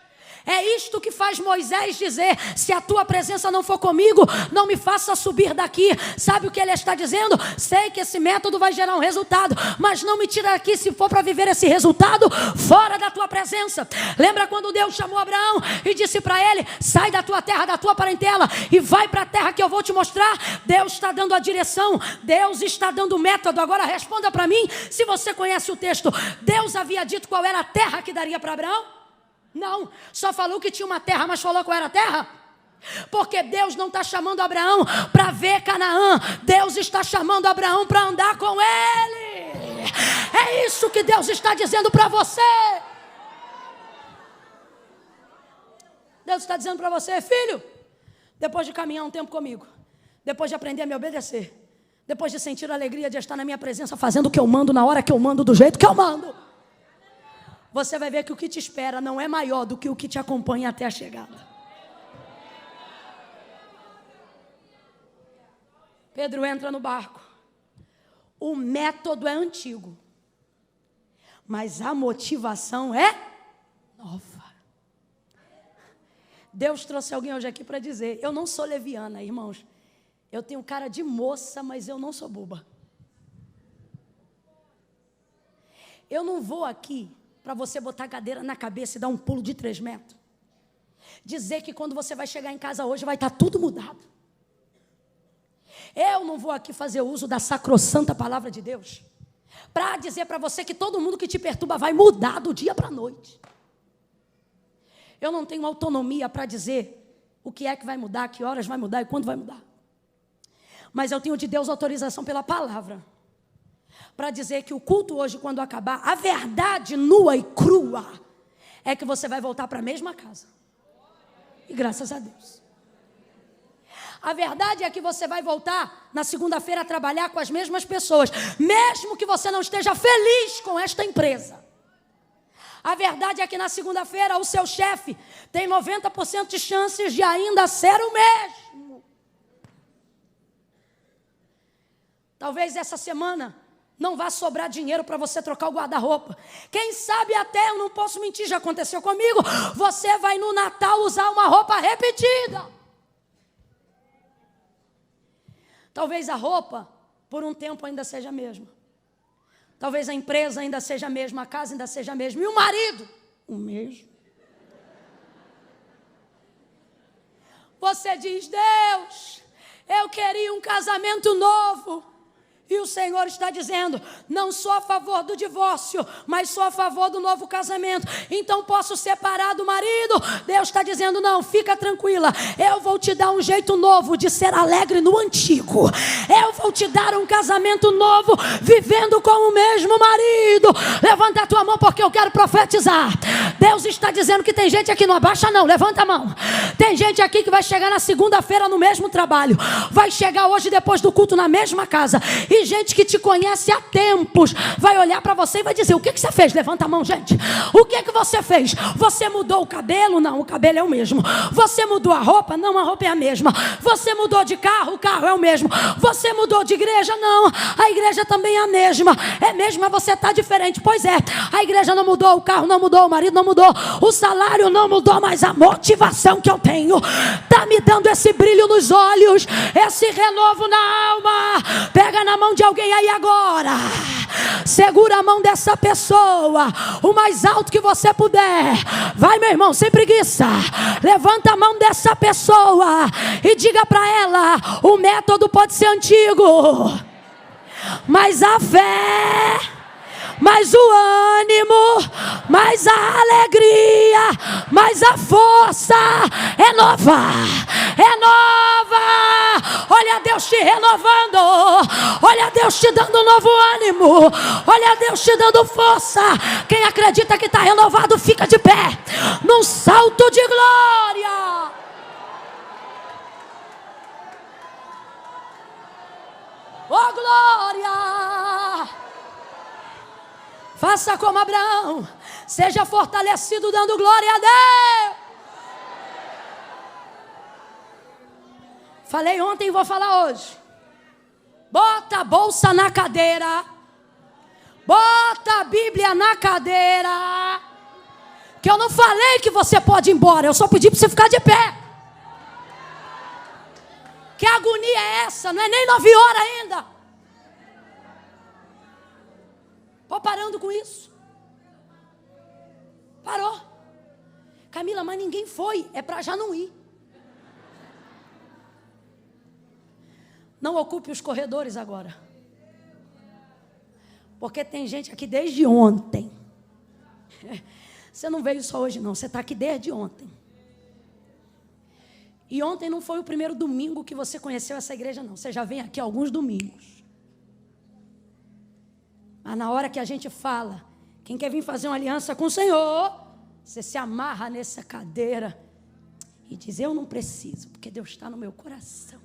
É isto que faz Moisés dizer: se a tua presença não for comigo, não me faça subir daqui. Sabe o que ele está dizendo? Sei que esse método vai gerar um resultado, mas não me tira daqui se for para viver esse resultado fora da tua presença. Lembra quando Deus chamou Abraão e disse para ele: sai da tua terra, da tua parentela e vai para a terra que eu vou te mostrar? Deus está dando a direção, Deus está dando o método. Agora responda para mim, se você conhece o texto, Deus havia dito qual era a terra que daria para Abraão? Não, só falou que tinha uma terra, mas falou qual era a terra? Porque Deus não está chamando Abraão para ver Canaã, Deus está chamando Abraão para andar com ele. É isso que Deus está dizendo para você. Deus está dizendo para você: filho, depois de caminhar um tempo comigo, depois de aprender a me obedecer, depois de sentir a alegria de estar na minha presença, fazendo o que eu mando, na hora que eu mando, do jeito que eu mando, você vai ver que o que te espera não é maior do que o que te acompanha até a chegada. Pedro entra no barco. O método é antigo, mas a motivação é nova. Deus trouxe alguém hoje aqui para dizer: eu não sou leviana, irmãos. Eu tenho cara de moça, mas eu não sou boba. Eu não vou aqui para você botar a cadeira na cabeça e dar um pulo de 3 metros. Dizer que quando você vai chegar em casa hoje vai estar tudo mudado. Eu não vou aqui fazer uso da sacrossanta palavra de Deus para dizer para você que todo mundo que te perturba vai mudar do dia para a noite. Eu não tenho autonomia para dizer o que é que vai mudar, que horas vai mudar e quando vai mudar. Mas eu tenho de Deus autorização pela palavra para dizer que o culto hoje, quando acabar, a verdade nua e crua é que você vai voltar para a mesma casa. E graças a Deus. A verdade é que você vai voltar na segunda-feira a trabalhar com as mesmas pessoas, mesmo que você não esteja feliz com esta empresa. A verdade é que na segunda-feira o seu chefe tem 90% de chances de ainda ser o mesmo. Talvez essa semana não vai sobrar dinheiro para você trocar o guarda-roupa. Quem sabe até, eu não posso mentir, já aconteceu comigo, você vai no Natal usar uma roupa repetida. Talvez a roupa, por um tempo, ainda seja a mesma. Talvez a empresa ainda seja a mesma, a casa ainda seja a mesma. E o marido, o mesmo. Você diz: Deus, eu queria um casamento novo. E o Senhor está dizendo: não sou a favor do divórcio, mas sou a favor do novo casamento. Então posso separar do marido? Deus está dizendo: não, fica tranquila. Eu vou te dar um jeito novo de ser alegre no antigo. Eu vou te dar um casamento novo, vivendo com o mesmo marido. Levanta a tua mão porque eu quero profetizar. Deus está dizendo que tem gente aqui, não abaixa não, levanta a mão. Tem gente aqui que vai chegar na segunda-feira no mesmo trabalho, vai chegar hoje depois do culto na mesma casa. E gente que te conhece há tempos vai olhar para você e vai dizer: o que você fez? Levanta a mão, gente. O que você fez? Você mudou o cabelo? Não, o cabelo é o mesmo. Você mudou a roupa? Não, a roupa é a mesma. Você mudou de carro? O carro é o mesmo. Você mudou de igreja? Não, a igreja também é a mesma. É mesmo, mas você está diferente. Pois é, a igreja não mudou, o carro não mudou, o marido não mudou, o salário não mudou, mas a motivação que eu tenho está me dando esse brilho nos olhos, esse renovo na alma. Pega na mão de alguém aí agora, segura a mão dessa pessoa o mais alto que você puder. Vai, meu irmão, sem preguiça. Levanta a mão dessa pessoa e diga para ela: o método pode ser antigo, mas a fé, mas o ânimo, mas a alegria, mas a força é nova. É nova. Olha Deus te renovando. Olha Deus te dando um novo ânimo. Olha Deus te dando força. Quem acredita que está renovado, fica de pé num salto de glória. Oh glória. Faça como Abraão, seja fortalecido dando glória a Deus. Falei ontem e vou falar hoje. Bota a bolsa na cadeira. Bota a Bíblia na cadeira. Que eu não falei que você pode ir embora. Eu só pedi para você ficar de pé. Que agonia é essa? Não é nem 9 horas ainda. Pô, parando com isso. Parou. Camila, mas ninguém foi. É para já não ir. Não ocupe os corredores agora. Porque tem gente aqui desde ontem. Você não veio só hoje não. Você está aqui desde ontem. E ontem não foi o primeiro domingo que você conheceu essa igreja, não. Você já vem aqui alguns domingos. Mas na hora que a gente fala, quem quer vir fazer uma aliança com o Senhor, você se amarra nessa cadeira e diz, eu não preciso, porque Deus está no meu coração.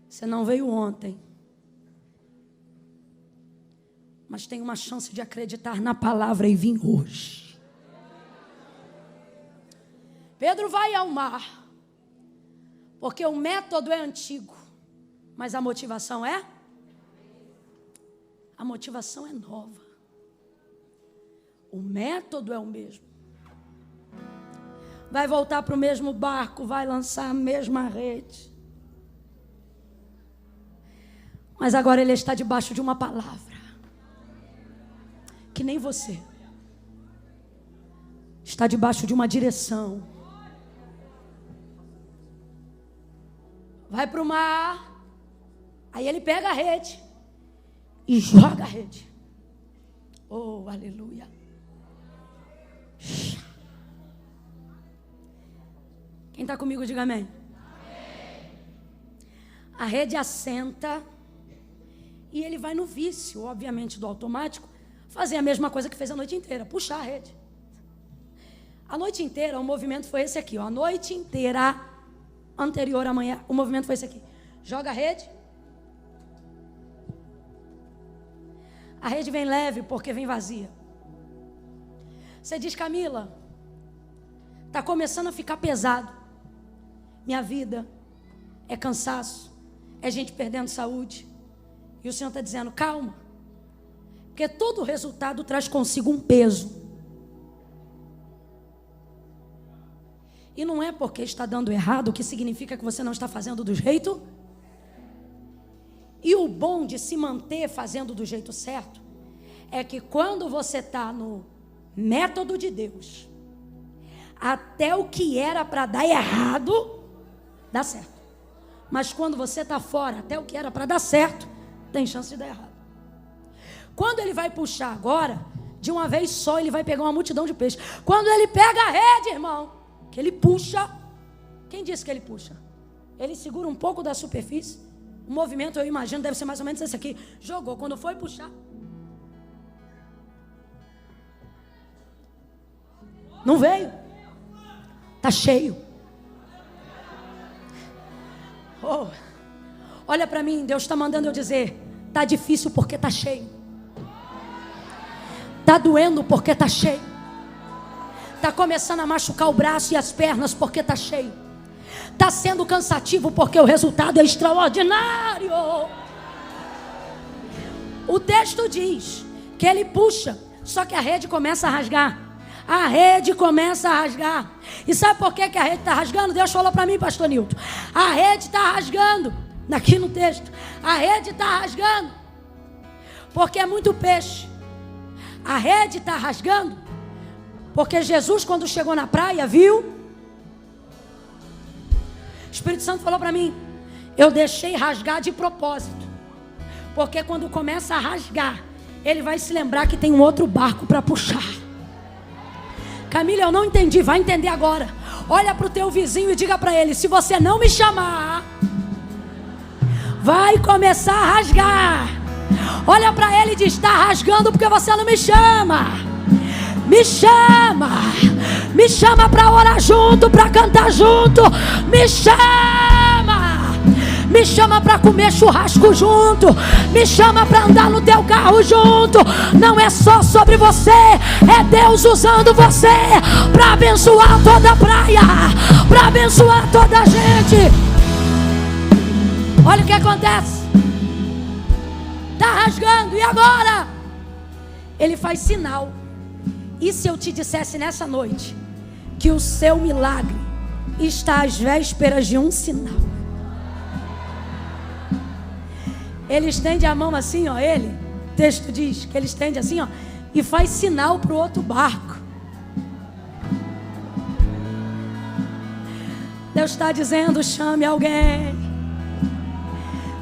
Você não veio ontem, mas tem uma chance de acreditar na palavra e vir hoje. Pedro vai ao mar, porque o método é antigo, mas a motivação é? A motivação é nova. O método é o mesmo. Vai voltar para o mesmo barco, vai lançar a mesma rede. Mas agora ele está debaixo de uma palavra, que nem você. Está debaixo de uma direção. Vai para o mar, aí ele pega a rede e joga a rede. Oh, aleluia. Quem está comigo, diga amém. A rede assenta e ele vai no vício, obviamente, do automático, fazer a mesma coisa que fez a noite inteira, puxar a rede. A noite inteira o movimento foi esse aqui, ó. A noite inteira anterior à manhã, o movimento foi esse aqui. Joga a rede. A rede vem leve porque vem vazia. Você diz, Camila, está começando a ficar pesado. Minha vida é cansaço, é gente perdendo saúde. E o Senhor está dizendo, calma. Porque todo resultado traz consigo um peso. E não é porque está dando errado que significa que você não está fazendo do jeito. E o bom de se manter fazendo do jeito certo é que quando você está no método de Deus, até o que era para dar errado, dá certo. Mas quando você está fora, até o que era para dar certo, tem chance de dar errado. Quando ele vai puxar agora, de uma vez só, ele vai pegar uma multidão de peixes. Quando ele pega a rede, irmão, que ele puxa. Quem disse que ele puxa? Ele segura um pouco da superfície. O movimento, eu imagino, deve ser mais ou menos esse aqui. Jogou, quando foi puxar, não veio. Está cheio. Oh, olha para mim, Deus está mandando eu dizer, está difícil porque está cheio. Está doendo porque está cheio. Está começando a machucar o braço e as pernas porque está cheio. Está sendo cansativo porque o resultado é extraordinário. O texto diz que ele puxa, só que a rede começa a rasgar. A rede começa a rasgar. E sabe por que a rede está rasgando? Deus falou para mim, pastor Nilton. A rede está rasgando. Aqui no texto. A rede está rasgando. Porque é muito peixe. A rede está rasgando. Porque Jesus, quando chegou na praia, viu? O Espírito Santo falou para mim, eu deixei rasgar de propósito. Porque quando começa a rasgar, ele vai se lembrar que tem um outro barco para puxar. Camila, eu não entendi, vai entender agora. Olha para o teu vizinho e diga para ele, se você não me chamar, vai começar a rasgar. Olha para ele e diz, está rasgando porque você não me chama. Me chama. Me chama para orar junto, para cantar junto. Me chama. Me chama para comer churrasco junto. Me chama para andar no teu carro junto. Não é só sobre você, é Deus usando você para abençoar toda a praia, para abençoar toda a gente. Olha o que acontece. Está rasgando, e agora? Ele faz sinal. E se eu te dissesse nessa noite que o seu milagre está às vésperas de um sinal? Ele estende a mão assim, ó, o texto diz que ele estende assim, ó, e faz sinal para o outro barco. Deus está dizendo: chame alguém,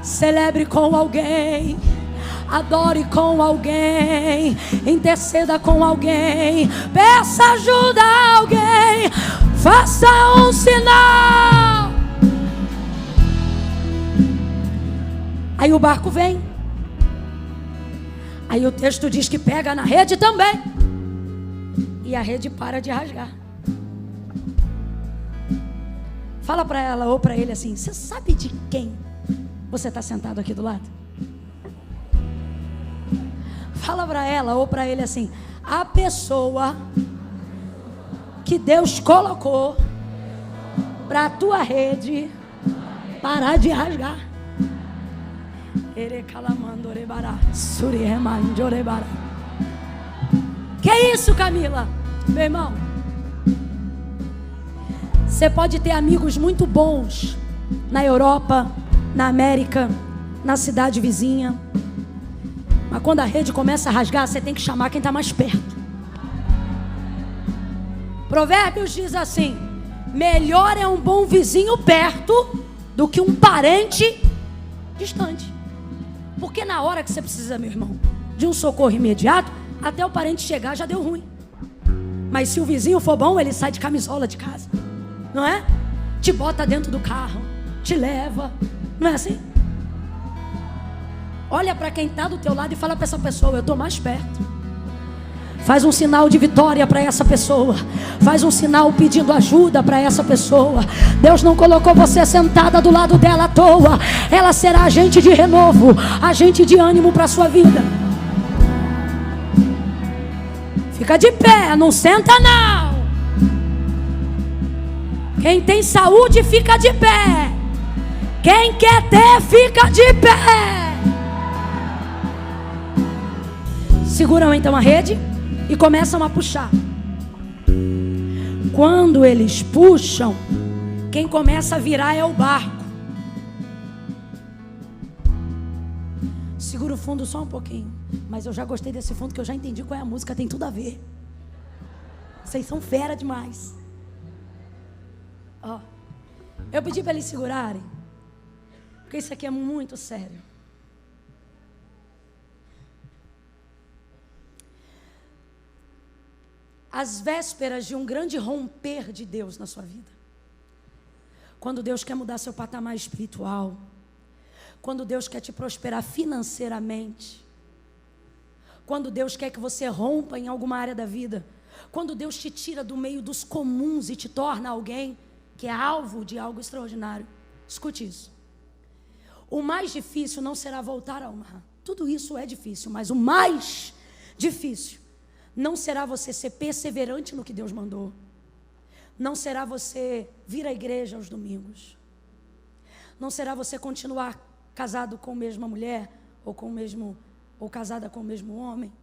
celebre com alguém, adore com alguém, interceda com alguém, peça ajuda a alguém, faça um sinal. Aí o barco vem. Aí o texto diz que pega na rede também. E a rede para de rasgar. Fala para ela ou para ele assim: você sabe de quem você está sentado aqui do lado? Fala para ela ou para ele assim: a pessoa que Deus colocou para a tua rede parar de rasgar. Que é isso, Camila? Meu irmão, você pode ter amigos muito bons na Europa, na América, na cidade vizinha, mas quando a rede começa a rasgar, você tem que chamar quem está mais perto. Provérbios diz assim: melhor é um bom vizinho perto do que um parente distante. Porque na hora que você precisa, meu irmão, de um socorro imediato, até o parente chegar já deu ruim. Mas se o vizinho for bom, ele sai de camisola de casa, não é? Te bota dentro do carro, te leva, não é assim? Olha para quem está do teu lado e fala para essa pessoa: eu estou mais perto. Faz um sinal de vitória para essa pessoa. Faz um sinal pedindo ajuda para essa pessoa. Deus não colocou você sentada do lado dela à toa. Ela será agente de renovo, agente de ânimo para a sua vida. Fica de pé, não senta não. Quem tem saúde fica de pé. Quem quer ter fica de pé. Seguram então a rede e começam a puxar. Quando eles puxam, quem começa a virar é o barco. Segura o fundo só um pouquinho. Mas eu já gostei desse fundo, que eu já entendi qual é a música, tem tudo a ver. Vocês são fera demais. Ó, eu pedi para eles segurarem, porque isso aqui é muito sério. Às vésperas de um grande romper de Deus na sua vida. Quando Deus quer mudar seu patamar espiritual. Quando Deus quer te prosperar financeiramente. Quando Deus quer que você rompa em alguma área da vida. Quando Deus te tira do meio dos comuns e te torna alguém que é alvo de algo extraordinário. Escute isso. O mais difícil não será voltar a honrar. Tudo isso é difícil, mas o mais difícil não será você ser perseverante no que Deus mandou. Não será você vir à igreja aos domingos. Não será você continuar casado com a mesma mulher ou casada com o mesmo homem.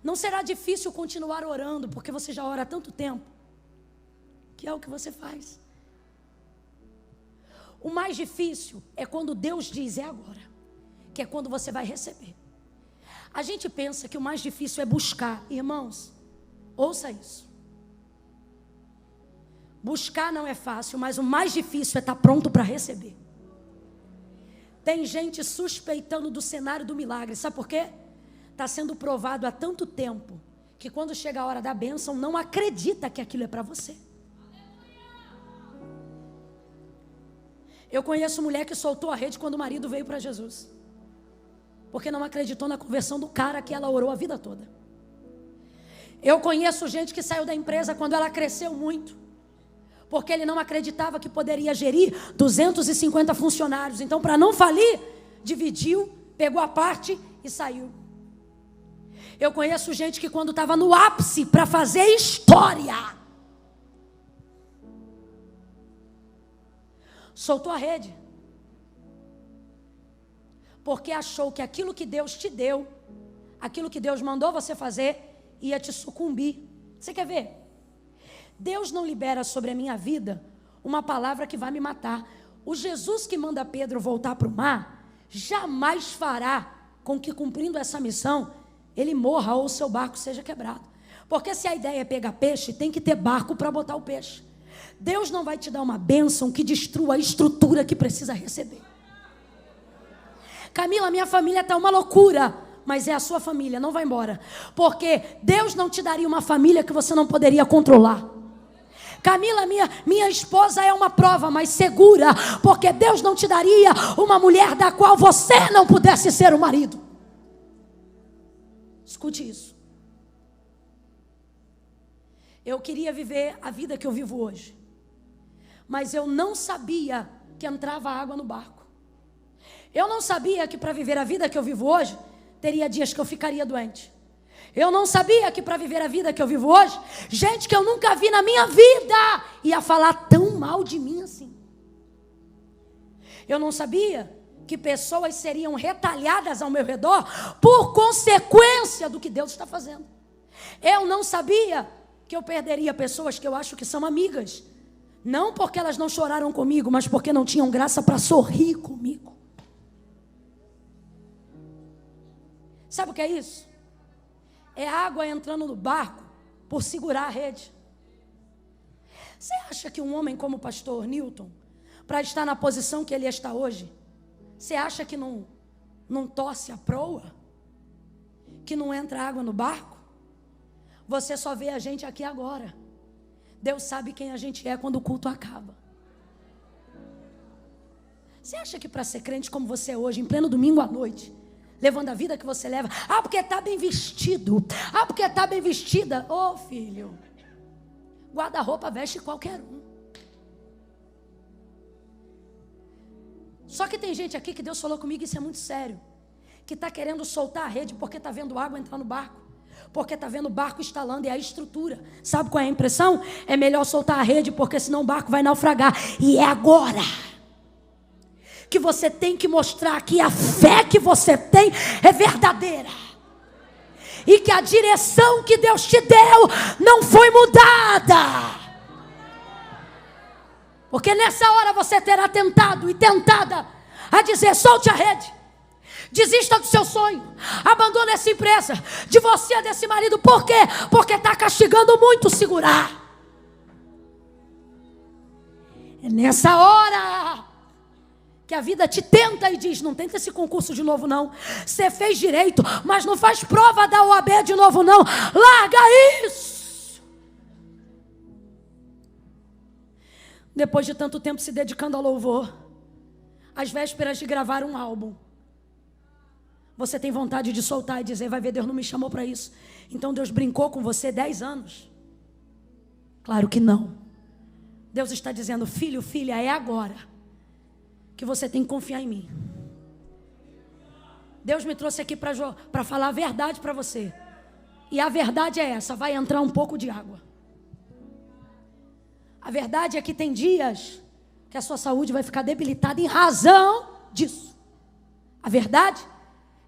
Não será difícil continuar orando, porque você já ora há tanto tempo, que é o que você faz. O mais difícil é quando Deus diz: é agora, que é quando você vai receber. A gente pensa que o mais difícil é buscar. Irmãos, ouça isso. Buscar não é fácil, mas o mais difícil é estar pronto para receber. Tem gente suspeitando do cenário do milagre. Sabe por quê? Está sendo provado há tanto tempo que quando chega a hora da bênção, não acredita que aquilo é para você. Eu conheço mulher que soltou a rede quando o marido veio para Jesus. Porque não acreditou na conversão do cara que ela orou a vida toda. Eu conheço gente que saiu da empresa quando ela cresceu muito. Porque ele não acreditava que poderia gerir 250 funcionários. Então, para não falir, dividiu, pegou a parte e saiu. Eu conheço gente que quando estava no ápice para fazer história, soltou a rede. Porque achou que aquilo que Deus te deu, aquilo que Deus mandou você fazer, ia te sucumbir. Você quer ver? Deus não libera sobre a minha vida uma palavra que vai me matar. O Jesus que manda Pedro voltar para o mar, jamais fará com que, cumprindo essa missão, ele morra ou o seu barco seja quebrado. Porque se a ideia é pegar peixe, tem que ter barco para botar o peixe. Deus não vai te dar uma bênção que destrua a estrutura que precisa receber. Camila, minha família está uma loucura, mas é a sua família, não vai embora. Porque Deus não te daria uma família que você não poderia controlar. Camila, minha esposa é uma prova, mas segura, porque Deus não te daria uma mulher da qual você não pudesse ser o marido. Escute isso. Eu queria viver a vida que eu vivo hoje, mas eu não sabia que entrava água no barco. Eu não sabia que para viver a vida que eu vivo hoje, teria dias que eu ficaria doente. Eu não sabia que para viver a vida que eu vivo hoje, gente que eu nunca vi na minha vida ia falar tão mal de mim assim. Eu não sabia que pessoas seriam retalhadas ao meu redor por consequência do que Deus está fazendo. Eu não sabia que eu perderia pessoas que eu acho que são amigas, não porque elas não choraram comigo, mas porque não tinham graça para sorrir comigo. Sabe o que é isso? É água entrando no barco por segurar a rede. Você acha que um homem como o pastor Newton, para estar na posição que ele está hoje, você acha que não torce a proa? Que não entra água no barco? Você só vê a gente aqui agora. Deus sabe quem a gente é quando o culto acaba. Você acha que para ser crente como você é hoje, em pleno domingo à noite, levando a vida que você leva, porque está bem vestido, porque está bem vestida, ô filho, guarda-roupa veste qualquer um. Só que tem gente aqui que Deus falou comigo, isso é muito sério, que está querendo soltar a rede porque está vendo água entrar no barco, porque está vendo o barco instalando, e a estrutura, sabe qual é a impressão? É melhor soltar a rede, porque senão o barco vai naufragar. E é agora que você tem que mostrar que a fé que você tem é verdadeira, e que a direção que Deus te deu não foi mudada. Porque nessa hora você terá tentado e tentada a dizer: solte a rede, desista do seu sonho, abandone essa empresa, divorcia desse marido. Por quê? Porque está castigando muito segurar. É nessa hora que a vida te tenta e diz: não tenta esse concurso de novo não, você fez direito, mas não faz prova da OAB de novo não, larga isso. Depois de tanto tempo se dedicando ao louvor, às vésperas de gravar um álbum, você tem vontade de soltar e dizer: vai ver, Deus não me chamou para isso. Então Deus brincou com você 10 anos? Claro que não. Deus está dizendo: filho, filha, é agora que você tem que confiar em mim. Deus me trouxe aqui para falar a verdade para você. E a verdade é essa: vai entrar um pouco de água. A verdade é que tem dias que a sua saúde vai ficar debilitada em razão disso. A verdade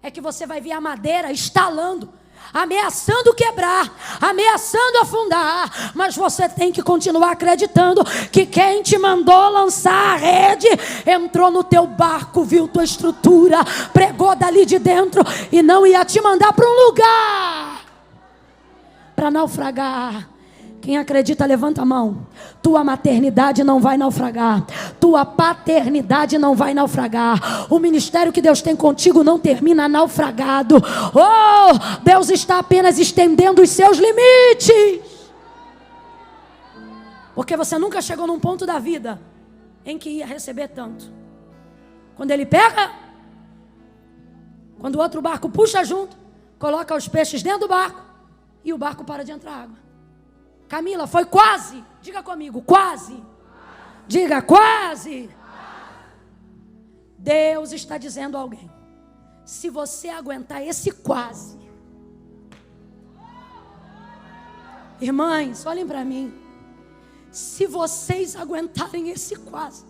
é que você vai ver a madeira estalando, ameaçando quebrar, ameaçando afundar, mas você tem que continuar acreditando que quem te mandou lançar a rede entrou no teu barco, viu tua estrutura, pregou dali de dentro e não ia te mandar para um lugar para naufragar. Quem acredita, levanta a mão. Tua maternidade não vai naufragar. Tua paternidade não vai naufragar. O ministério que Deus tem contigo não termina naufragado. Oh, Deus está apenas estendendo os seus limites. Porque você nunca chegou num ponto da vida em que ia receber tanto. Quando ele pega, quando o outro barco puxa junto, coloca os peixes dentro do barco e o barco para de entrar água. Camila, foi quase. Diga comigo, quase. Diga quase. Deus está dizendo a alguém: se você aguentar esse quase. Irmãs, olhem para mim. Se vocês aguentarem esse quase.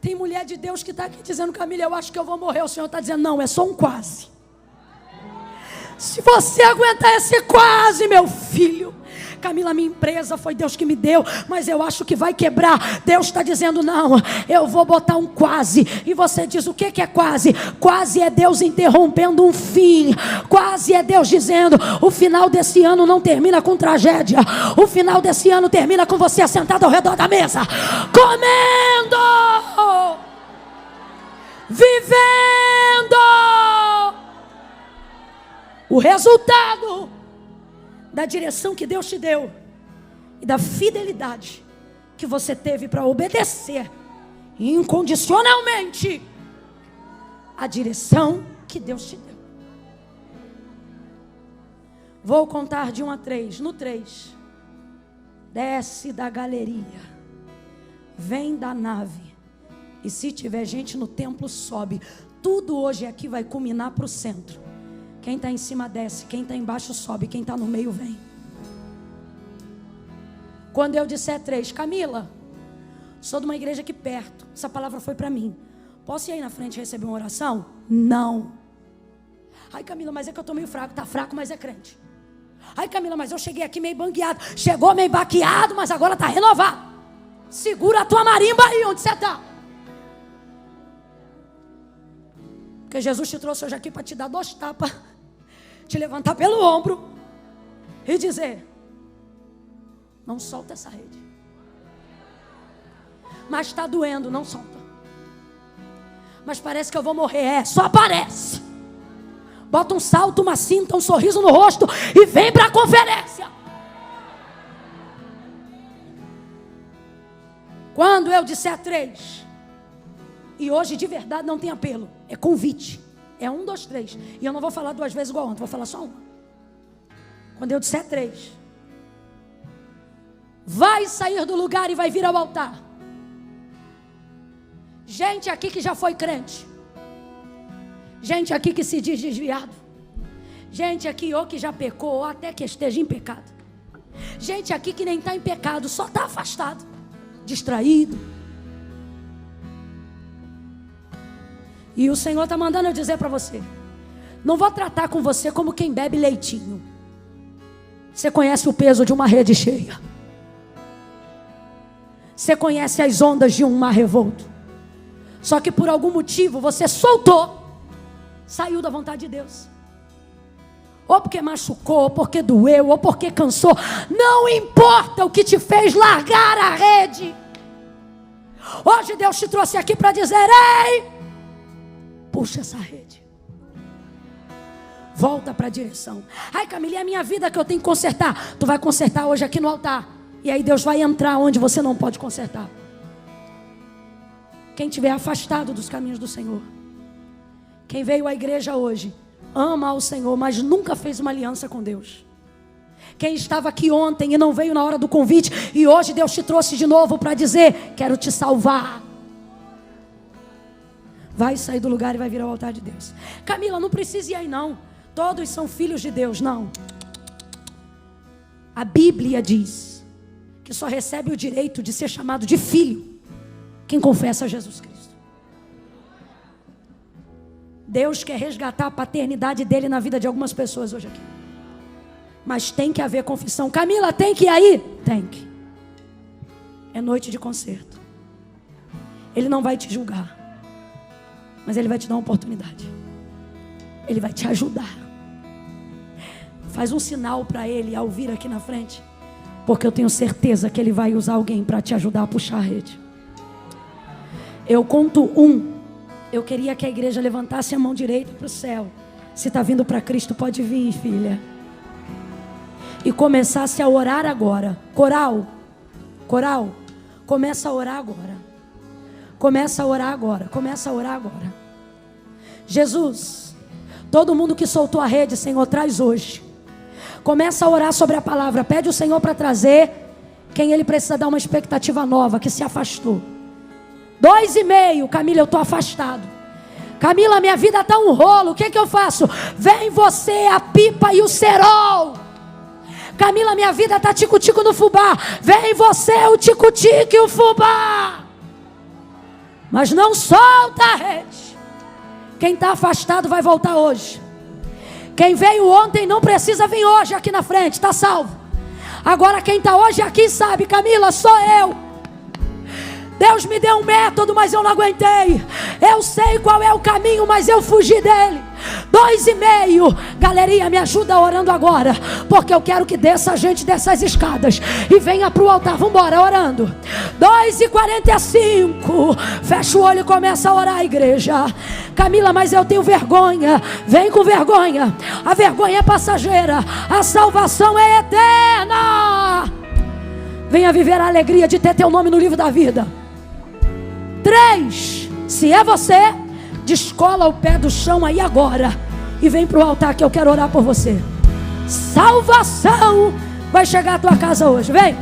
Tem mulher de Deus que está aqui dizendo: Camila, eu acho que eu vou morrer. O Senhor está dizendo: não, é só um quase. Se você aguentar esse quase, meu filho. Camila, minha empresa foi Deus que me deu, mas eu acho que vai quebrar. Deus está dizendo: não, eu vou botar um quase. E você diz: o que é quase? Quase é Deus interrompendo um fim. Quase é Deus dizendo: o final desse ano não termina com tragédia. O final desse ano termina com você sentado ao redor da mesa, comendo, vivendo. O resultado da direção que Deus te deu e da fidelidade que você teve para obedecer incondicionalmente a direção que Deus te deu. Vou contar de 1 a 3. No 3, desce da galeria, vem da nave, e se tiver gente no templo, sobe. Tudo hoje aqui vai culminar para o centro. Quem está em cima desce, quem está embaixo sobe, quem está no meio vem. Quando eu disser 3, Camila, sou de uma igreja aqui perto, essa palavra foi para mim. Posso ir aí na frente receber uma oração? Não. Ai, Camila, mas é que eu estou meio fraco. Está fraco, mas é crente. Ai, Camila, mas eu cheguei aqui meio bangueado. Chegou meio baqueado, mas agora está renovado. Segura a tua marimba aí onde você está. Porque Jesus te trouxe hoje aqui para te dar 2 tapas, te levantar pelo ombro e dizer: não solta essa rede. Mas está doendo, não solta. Mas parece que eu vou morrer. Só parece. Bota um salto, uma cinta, um sorriso no rosto e vem para a conferência. Quando eu disser 3, e hoje de verdade não tem apelo, é convite. É 1, 2, 3. E eu não vou falar 2 vezes igual ontem, vou falar só uma. Quando eu disser 3, vai sair do lugar e vai vir ao altar. Gente aqui que já foi crente. Gente aqui que se diz desviado. Gente aqui ou que já pecou, ou até que esteja em pecado. Gente aqui que nem está em pecado, só está afastado, distraído. E o Senhor está mandando eu dizer para você: não vou tratar com você como quem bebe leitinho. Você conhece o peso de uma rede cheia. Você conhece as ondas de um mar revolto. Só que por algum motivo você soltou, saiu da vontade de Deus. Ou porque machucou, ou porque doeu, ou porque cansou. Não importa o que te fez largar a rede. Hoje Deus te trouxe aqui para dizer: ei, puxa essa rede. Volta para a direção. Ai, Camila, é a minha vida que eu tenho que consertar. Tu vai consertar hoje aqui no altar. E aí Deus vai entrar onde você não pode consertar. Quem estiver afastado dos caminhos do Senhor. Quem veio à igreja hoje, ama ao Senhor, mas nunca fez uma aliança com Deus. Quem estava aqui ontem e não veio na hora do convite, e hoje Deus te trouxe de novo para dizer: quero te salvar. Vai sair do lugar e vai vir ao altar de Deus. Camila, não precisa ir aí não. Todos são filhos de Deus. Não. A Bíblia diz que só recebe o direito de ser chamado de filho quem confessa a Jesus Cristo. Deus quer resgatar a paternidade dele na vida de algumas pessoas hoje aqui. Mas tem que haver confissão. Camila, tem que ir aí? Tem que. É noite de concerto. Ele não vai te julgar, mas Ele vai te dar uma oportunidade. Ele vai te ajudar. Faz um sinal para Ele ao vir aqui na frente, porque eu tenho certeza que Ele vai usar alguém para te ajudar a puxar a rede. Eu conto 1. Eu queria que a igreja levantasse a mão direita para o céu. Se está vindo para Cristo, pode vir, filha. E começasse a orar agora. Coral, começa a orar agora. Começa a orar agora. Começa a orar agora. Jesus, todo mundo que soltou a rede, Senhor, traz hoje. Começa a orar sobre a palavra. Pede o Senhor para trazer quem Ele precisa dar uma expectativa nova, que se afastou. 2,5, Camila, eu estou afastado. Camila, minha vida está um rolo, o que eu faço? Vem você, a pipa e o cerol. Camila, minha vida está tico-tico no fubá. Vem você, o tico-tico e o fubá. Mas não solta a rede. Quem está afastado vai voltar hoje. Quem veio ontem não precisa vir hoje aqui na frente, está salvo. Agora quem está hoje aqui sabe, Camila, sou eu. Deus me deu um método, mas eu não aguentei. Eu sei qual é o caminho, mas eu fugi dele. 2,5. Galerinha, me ajuda orando agora, porque eu quero que desça a gente dessas escadas e venha para o altar. Vamos embora, orando. 2,45. Fecha o olho e começa a orar, igreja. Camila, mas eu tenho vergonha. Vem com vergonha. A vergonha é passageira, a salvação é eterna. Venha viver a alegria de ter teu nome no livro da vida. 3. Se é você, descola o pé do chão aí agora e vem para o altar que eu quero orar por você. Salvação vai chegar à tua casa hoje. Vem.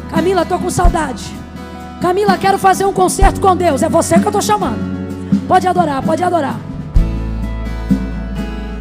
Camila, estou com saudade. Camila, quero fazer um concerto com Deus. É você que eu estou chamando. Pode adorar, pode adorar.